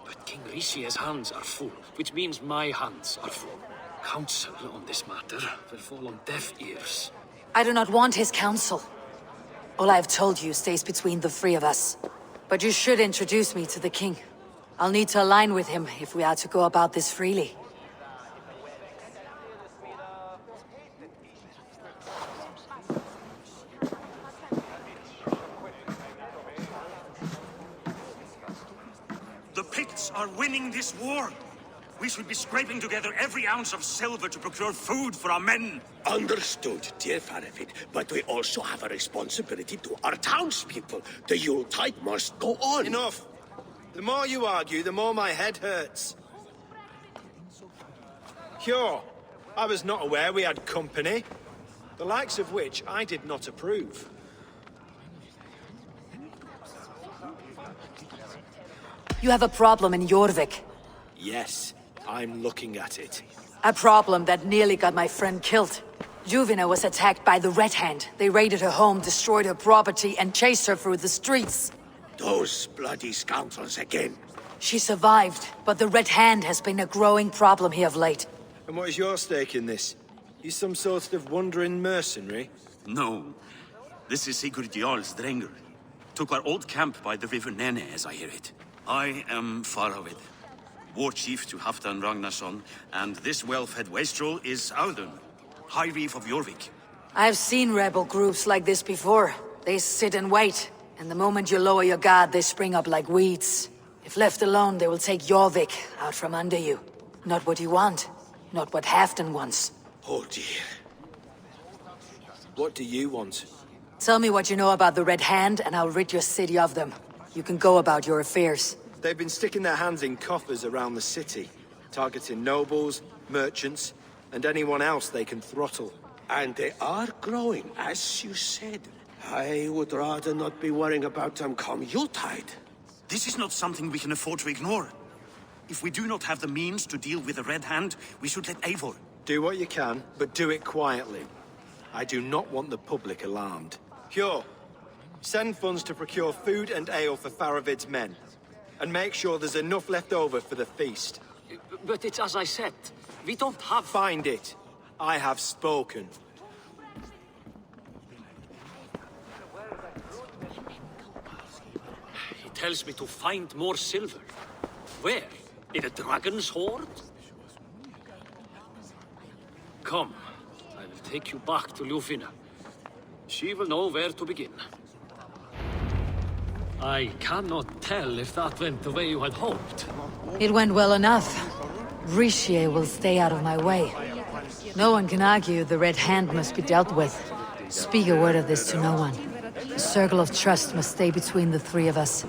But King Rishi's hands are full, which means my hands are full. Counsel on this matter will fall on deaf ears. I do not want his counsel. All I have told you stays between the three of us. But you should introduce me to the king. I'll need to align with him if we are to go about this freely. The Picts are winning this war. We should be scraping together every ounce of silver to procure food for our men. Understood, dear Faravid, but we also have a responsibility to our townspeople. The Yuletide must go on. Enough! The more you argue, the more my head hurts. Sure, I was not aware we had company, the likes of which I did not approve. You have a problem in Jorvik. Yes, I'm looking at it. A problem that nearly got my friend killed. Juvina was attacked by the Red Hand. They raided her home, destroyed her property, and chased her through the streets. Those bloody scoundrels again. She survived, but the Red Hand has been a growing problem here of late. And what is your stake in this? You some sort of wandering mercenary? No. This is Sigurd Jarl's Drenger. Took our old camp by the river Nene, as I hear it. I am Faravid, war chief to Halfdan Ragnarsson, and this well-fed wastrel is Audun, High Reef of Jorvik. I've seen rebel groups like this before. They sit and wait, and the moment you lower your guard, they spring up like weeds. If left alone, they will take Jorvik out from under you. Not what you want, not what Halfdan wants. Oh dear. What do you want? Tell me what you know about the Red Hand, and I'll rid your city of them. You can go about your affairs. They've been sticking their hands in coffers around the city, targeting nobles, merchants, and anyone else they can throttle. And they are growing, as you said. I would rather not be worrying about them come Yuletide. This is not something we can afford to ignore. If we do not have the means to deal with the Red Hand, we should let Eivor. Do what you can, but do it quietly. I do not want the public alarmed. Cure. Send funds to procure food and ale for Faravid's men. And make sure there's enough left over for the feast. But it's as I said, we don't have... Find it. I have spoken. He tells me to find more silver. Where? In a dragon's hoard? Come, I will take you back to Ljufina. She will know where to begin. I cannot tell if that went the way you had hoped. It went well enough. Rishi will stay out of my way. No one can argue the Red Hand must be dealt with. Speak a word of this to no one. The circle of trust must stay between the three of us.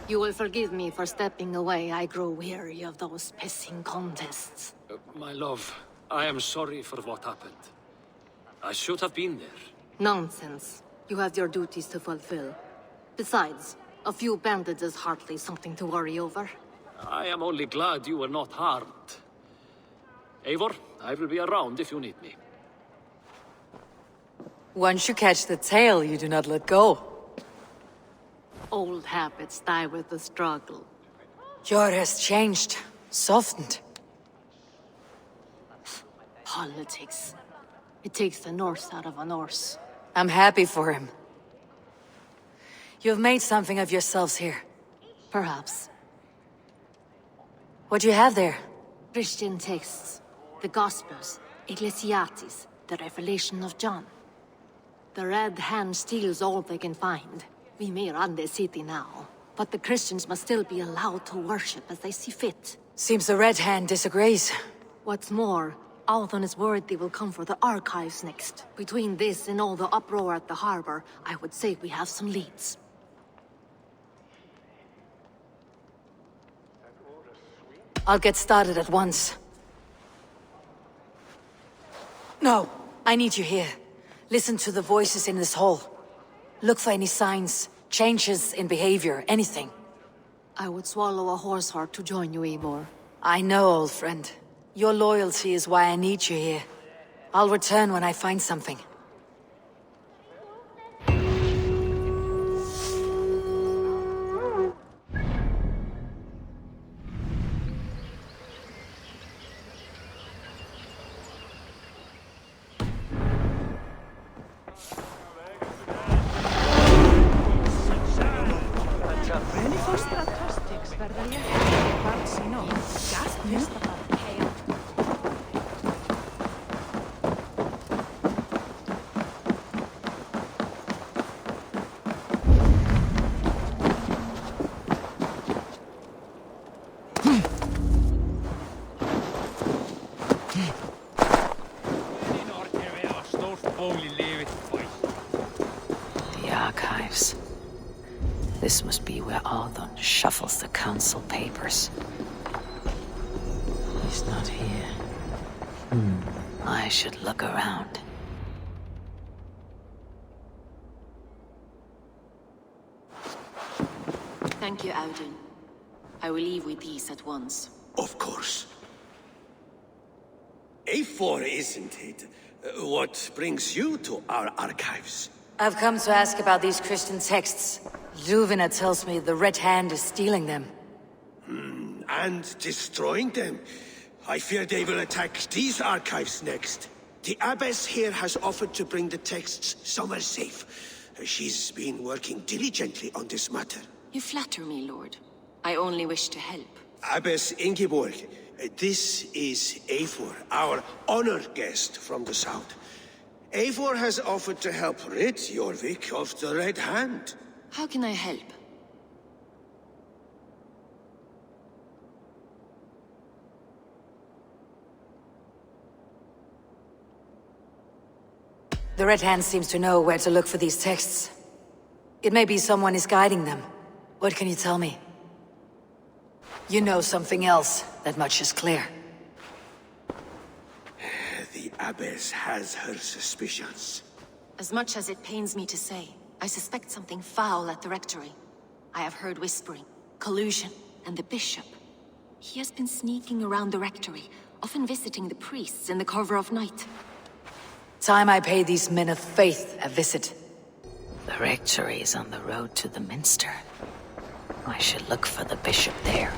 You will forgive me for stepping away. I grow weary of those pissing contests. My love, I am sorry for what happened. I should have been there. Nonsense. You have your duties to fulfill. Besides, a few bandits is hardly something to worry over. I am only glad you were not harmed. Eivor, I will be around if you need me. Once you catch the tail, you do not let go. Old habits die with the struggle. Jor has changed, softened. Politics. It takes the Norse out of a Norse. I'm happy for him. You've made something of yourselves here. Perhaps. What do you have there? Christian texts. The Gospels. Ecclesiastes. The Revelation of John. The Red Hand steals all they can find. We may run the city now, but the Christians must still be allowed to worship as they see fit. Seems the Red Hand disagrees. What's more, Althon is worried they will come for the archives next. Between this and all the uproar at the harbor, I would say we have some leads. I'll get started at once. No, I need you here. Listen to the voices in this hall. Look for any signs, changes in behavior, anything. I would swallow a horse heart to join you, Eivor. I know, old friend. Your loyalty is why I need you here. I'll return when I find something. The archives. This must be where Althon shuffles the council papers. He's not here. I should look around. Thank you, Audun. I will leave with these at once. Of course. Eivor, isn't it? What brings you to our archives? I've come to ask about these Christian texts. Luvina tells me the Red Hand is stealing them. And destroying them. I fear they will attack these archives next. The abbess here has offered to bring the texts somewhere safe. She's been working diligently on this matter. You flatter me, Lord. I only wish to help. Abbess Ingeborg, this is Eivor, our honored guest from the south. Eivor has offered to help rid Jorvik of the Red Hand. How can I help? The Red Hand seems to know where to look for these texts. It may be someone is guiding them. What can you tell me? You know something else. That much is clear. The abbess has her suspicions. As much as it pains me to say, I suspect something foul at the rectory. I have heard whispering, collusion, and the bishop. He has been sneaking around the rectory, often visiting the priests in the cover of night. Time I pay these men of faith a visit. The rectory is on the road to the minster. I should look for the bishop there.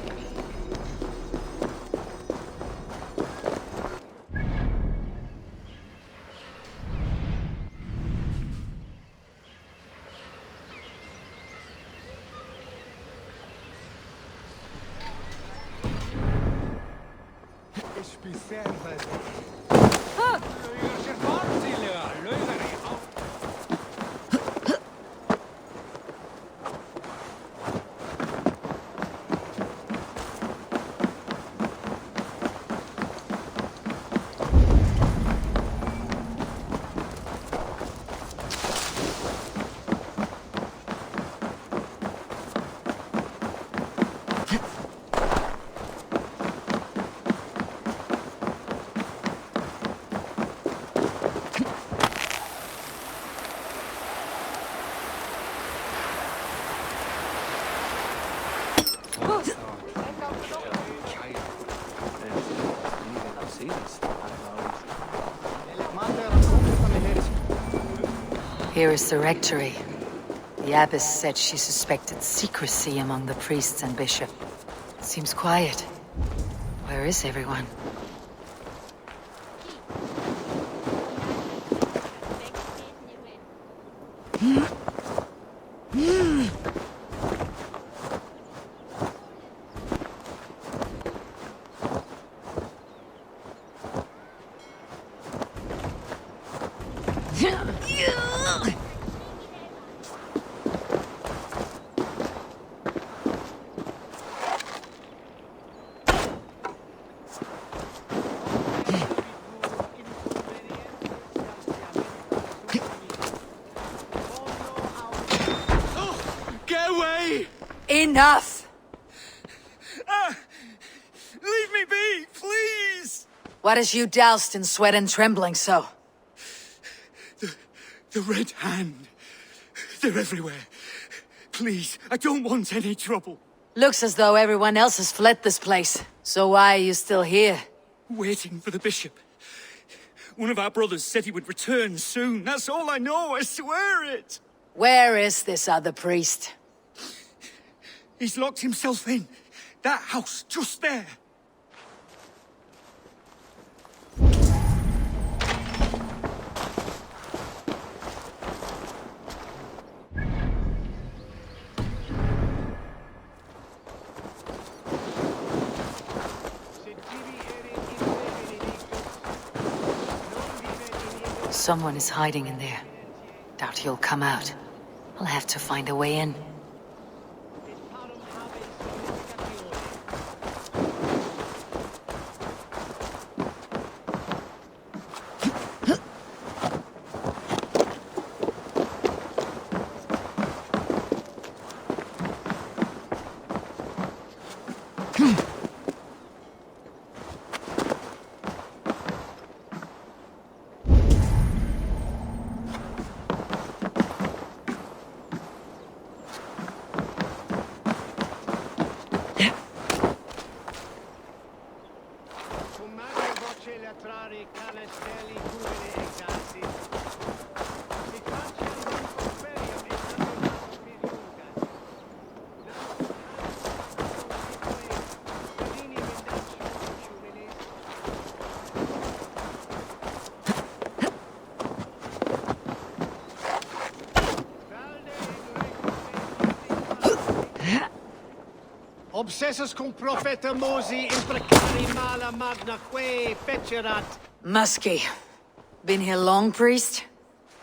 Here is the rectory. The abbess said she suspected secrecy among the priests and bishop. Seems quiet. Where is everyone? Get away! Enough! Leave me be, please! What has you doused in sweat and trembling so? The Red Hand. They're everywhere. Please, I don't want any trouble. Looks as though everyone else has fled this place. So why are you still here? Waiting for the bishop. One of our brothers said he would return soon. That's all I know, I swear it! Where is this other priest? He's locked himself in. That house, just there. Someone is hiding in there. Doubt he'll come out. I'll have to find a way in. Obsessus cum profeta Mosi imprecari mala magna que fecerat. Muskie. Been here long, priest?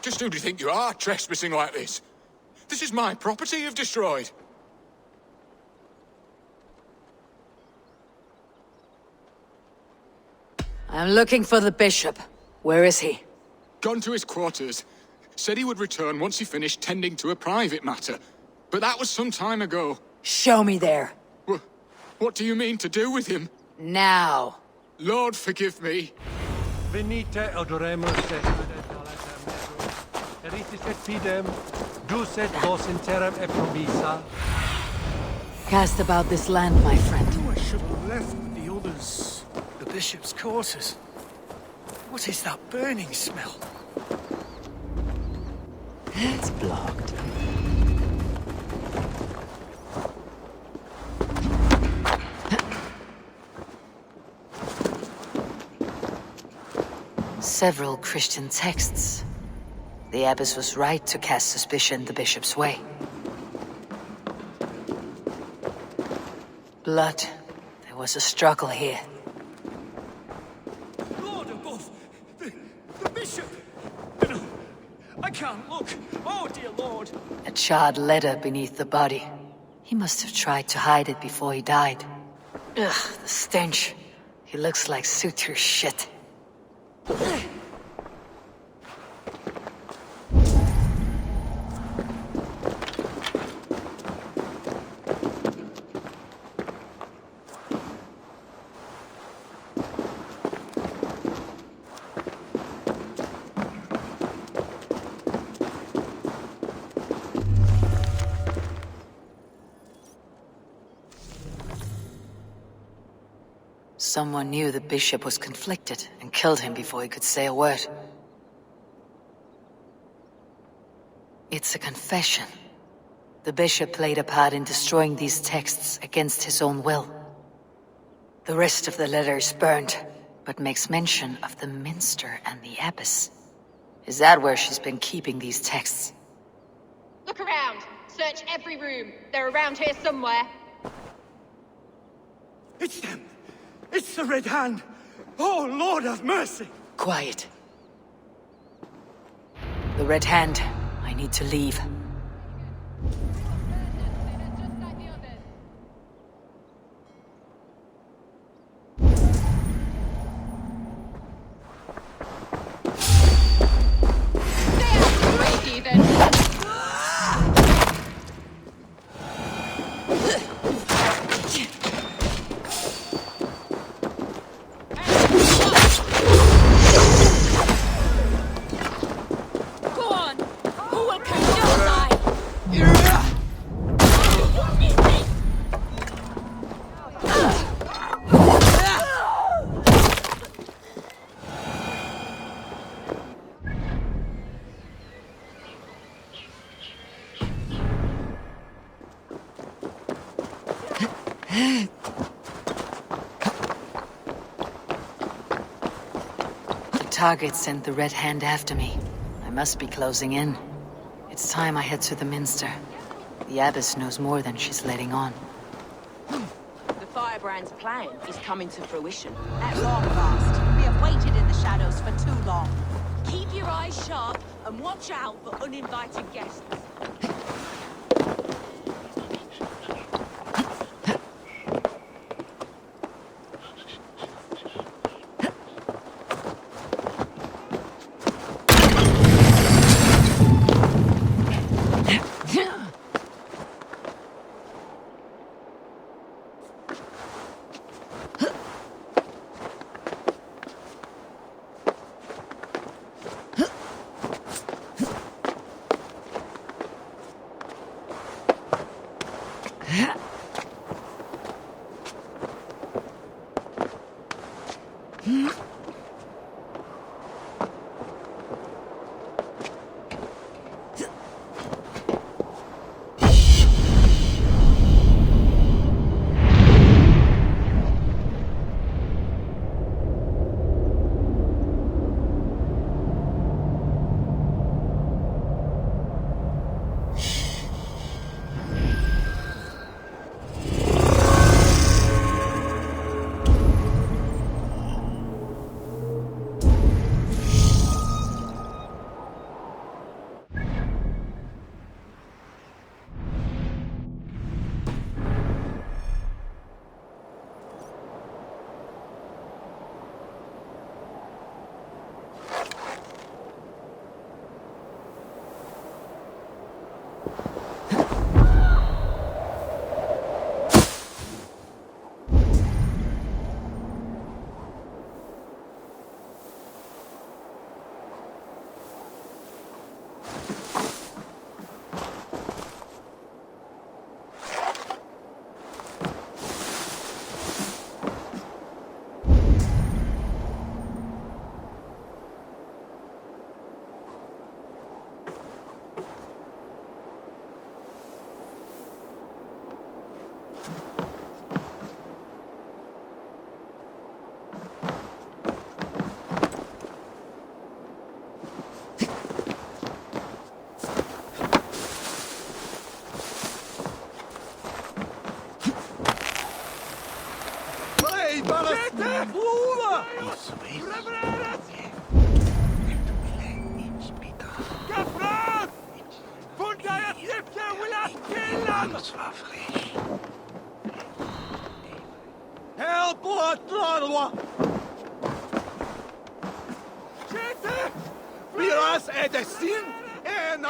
Just who do you think you are, trespassing like this? This is my property you've destroyed. I'm looking for the bishop. Where is he? Gone to his quarters. Said he would return once he finished tending to a private matter. But that was some time ago. Show me there. What do you mean to do with him? Now. Lord, forgive me. Venite odoremus et eritis et fidem, ducet vos in terram e promissa. Cast about this land, my friend. I should have left with the others. The bishop's quarters. What is that burning smell? It's blocked. Several Christian texts. The abbess was right to cast suspicion the bishop's way. Blood. There was a struggle here. Lord above! The bishop! No, I can't look! Oh, dear Lord! A charred letter beneath the body. He must have tried to hide it before he died. Ugh, the stench. He looks like suture shit. Someone knew the bishop was conflicted and killed him before he could say a word. It's a confession. The bishop played a part in destroying these texts against his own will. The rest of the letter is burned, but makes mention of the minster and the abbess. Is that where she's been keeping these texts? Look around. Search every room. They're around here somewhere. It's them! It's the Red Hand! Oh, Lord have mercy! Quiet. The Red Hand. I need to leave. The target sent the Red Hand after me. I must be closing in. It's time I head to the Minster. The Abbess knows more than she's letting on. The Firebrand's plan is coming to fruition. At long last. We have waited in the shadows for too long. Keep your eyes sharp and watch out for uninvited guests.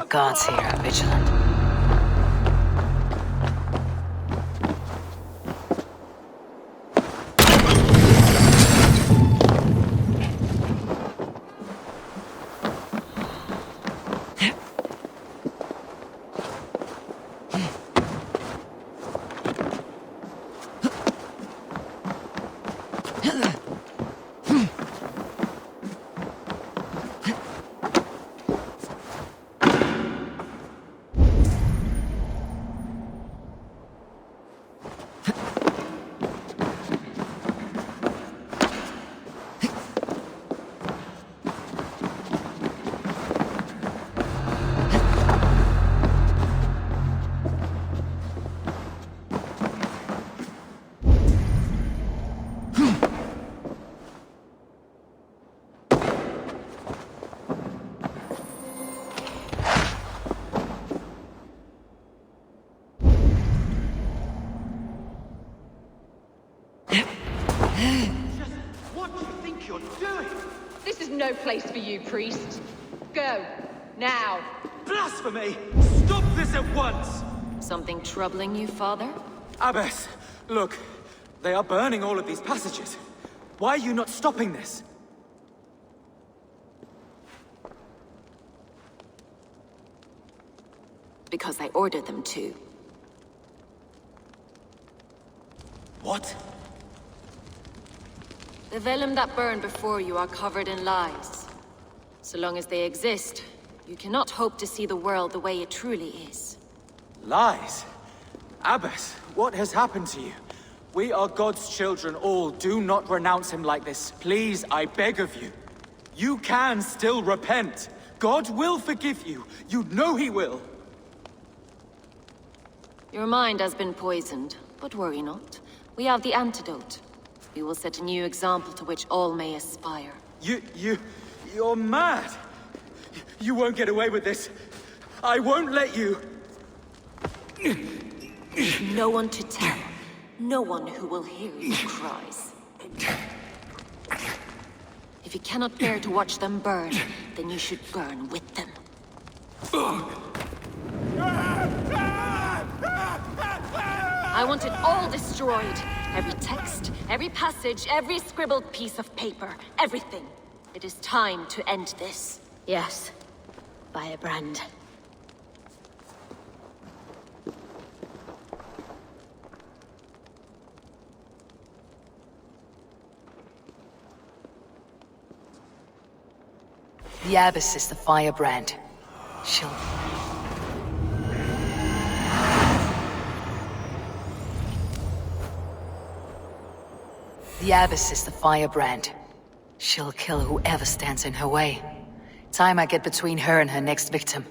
Gods here are vigilant. no place for you, priest. Go, now. Blasphemy! Stop this at once! Something troubling you, father? Abbess, look. They are burning all of these passages. Why are you not stopping this? Because I ordered them to. What? The vellum that burn before you are covered in lies. So long as they exist, you cannot hope to see the world the way it truly is. Lies? Abbess, what has happened to you? We are God's children all. Do not renounce him like this. Please, I beg of you. You can still repent. God will forgive you. You know he will. Your mind has been poisoned, but worry not. We have the antidote. We will set a new example to which all may aspire. You're mad. You won't get away with this. I won't let you. No one to tell. No one who will hear your cries. If you cannot bear to watch them burn, then you should burn with them. I want it all destroyed. Every text, every passage, every scribbled piece of paper. Everything. It is time to end this. Yes. Firebrand. The Abbess is the firebrand. She'll... The Abbess is the firebrand. She'll kill whoever stands in her way. Time I get between her and her next victim.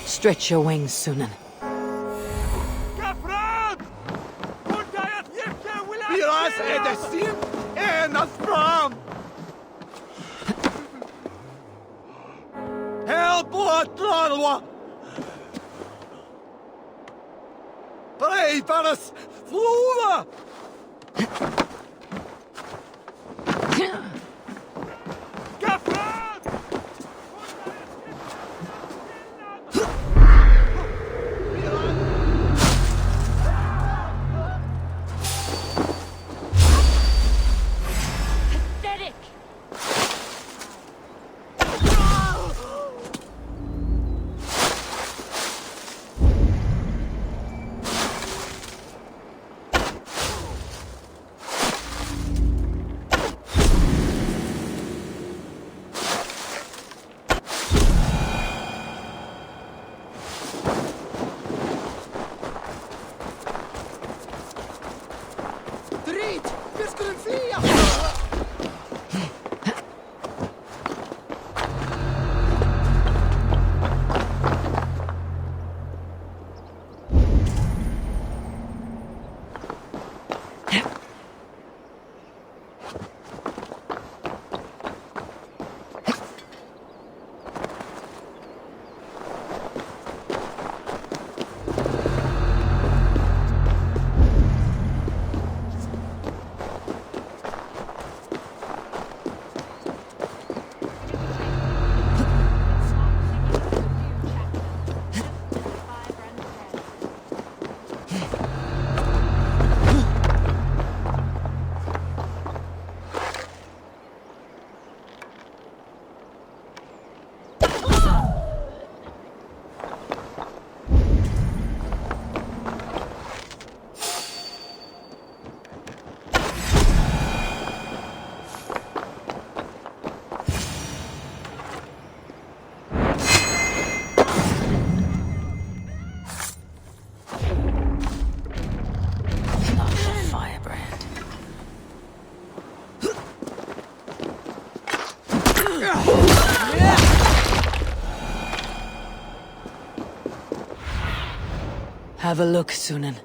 Stretch your wings, Sunan. Miras edestim en asbram. Help Atlanwa. Pray for us, Flula. Have a look, Sunan.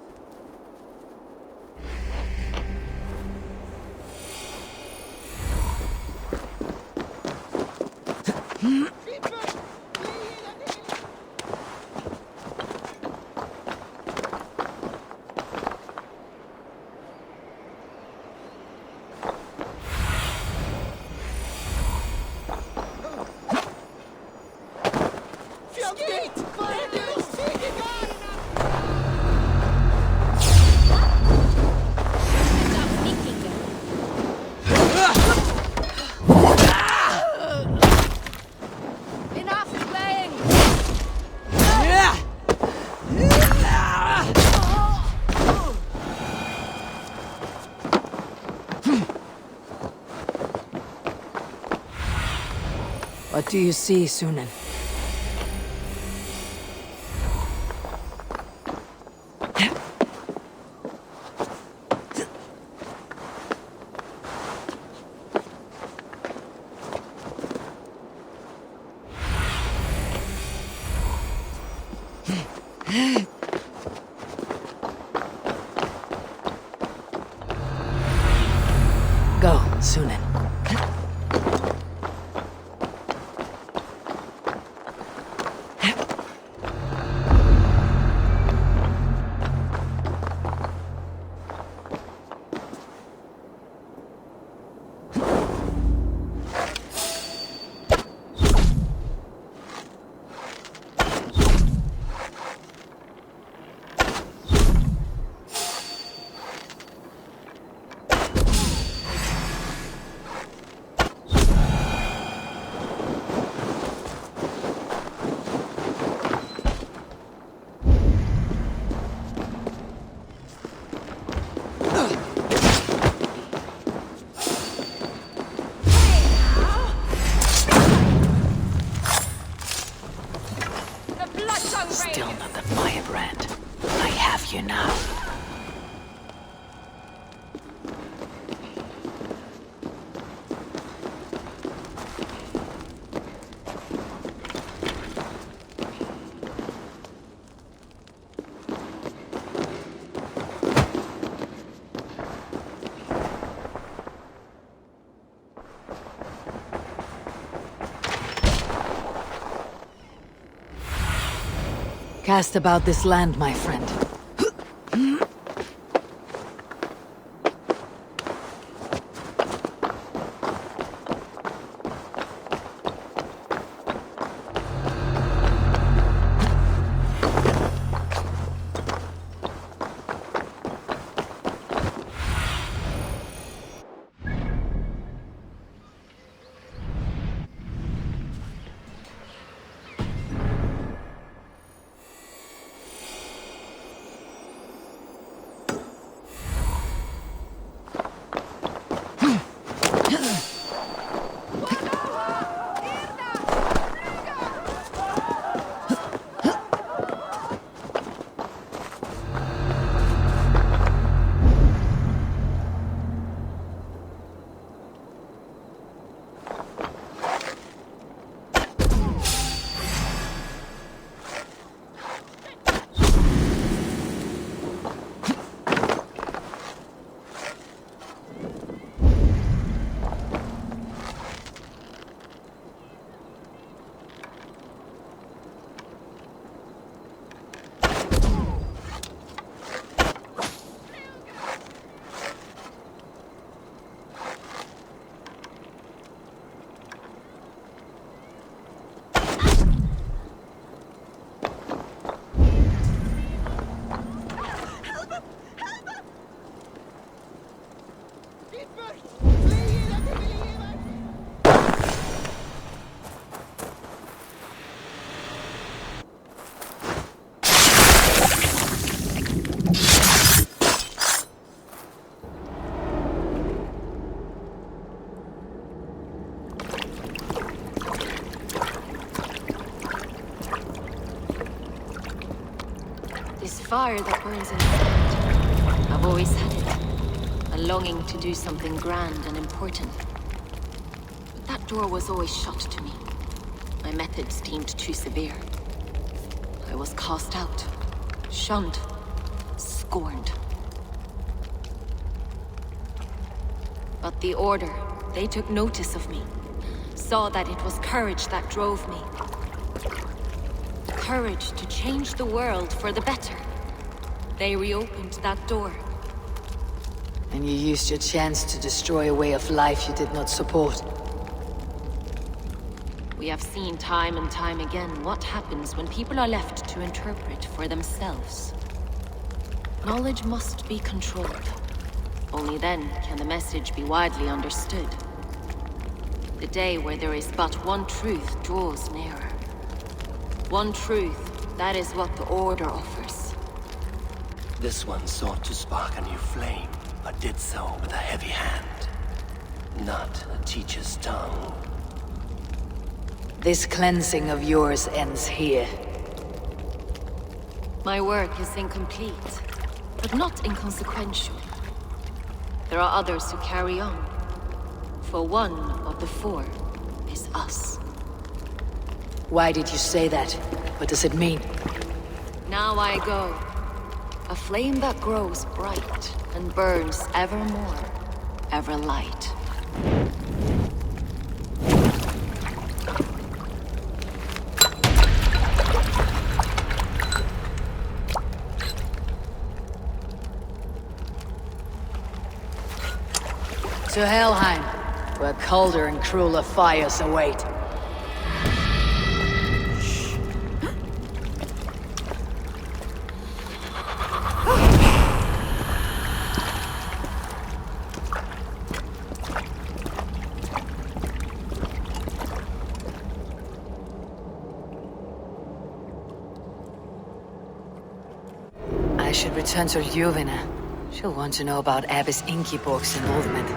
What do you see, Sunan? Go, Sunan. Still not the firebrand. I have you now. Cast about this land, my friend. This fire that burns in my heart. I've always had it. A longing to do something grand and important. But that door was always shut to me. My methods deemed too severe. I was cast out, shunned. scorned. But the Order, they took notice of me. Saw that it was courage that drove me. Courage to change the world for the better. They reopened that door. And you used your chance to destroy a way of life you did not support. We have seen time and time again what happens when people are left to interpret for themselves. Knowledge must be controlled. Only then can the message be widely understood. The day where there is but one truth draws nearer. One truth, that is what the Order offers. This one sought to spark a new flame, but did so with a heavy hand. Not a teacher's tongue. This cleansing of yours ends here. My work is incomplete, but not inconsequential. There are others who carry on. For one of the four is us. Why did you say that? What does it mean? Now I go. A flame that grows bright and burns ever more, ever light. To Helheim, where colder and crueler fires await. I should return to Ljuvina. She'll want to know about Abbess Ingeborg's involvement.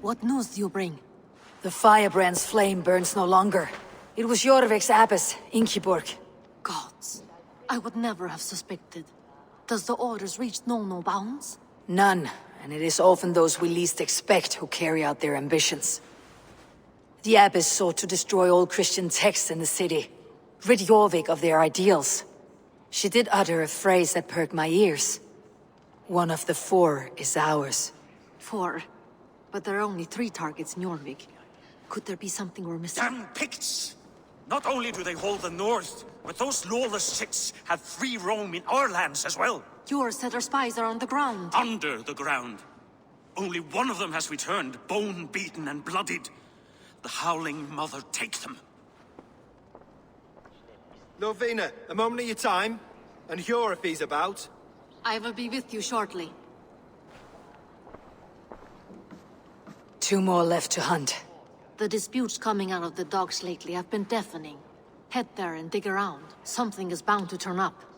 What news do you bring? The firebrand's flame burns no longer. It was Jorvik's abbess, Ingeborg. Gods, I would never have suspected. Does the orders reach no bounds? None, and it is often those we least expect who carry out their ambitions. The abbess sought to destroy all Christian texts in the city, rid Jorvik of their ideals. She did utter a phrase that perked my ears. One of the four is ours. 4? But there are only 3 targets in Jorvik. Could there be something we're missing? Damn Picts! Not only do they hold the north, but those lawless shits have free roam in our lands as well. Yours said our spies are on the ground. Under the ground. Only one of them has returned, bone-beaten and bloodied. The Howling Mother take them. Lovina, a moment of your time. And Hjor if he's about. I will be with you shortly. 2 more left to hunt. The disputes coming out of the docks lately have been deafening. Head there and dig around. Something is bound to turn up.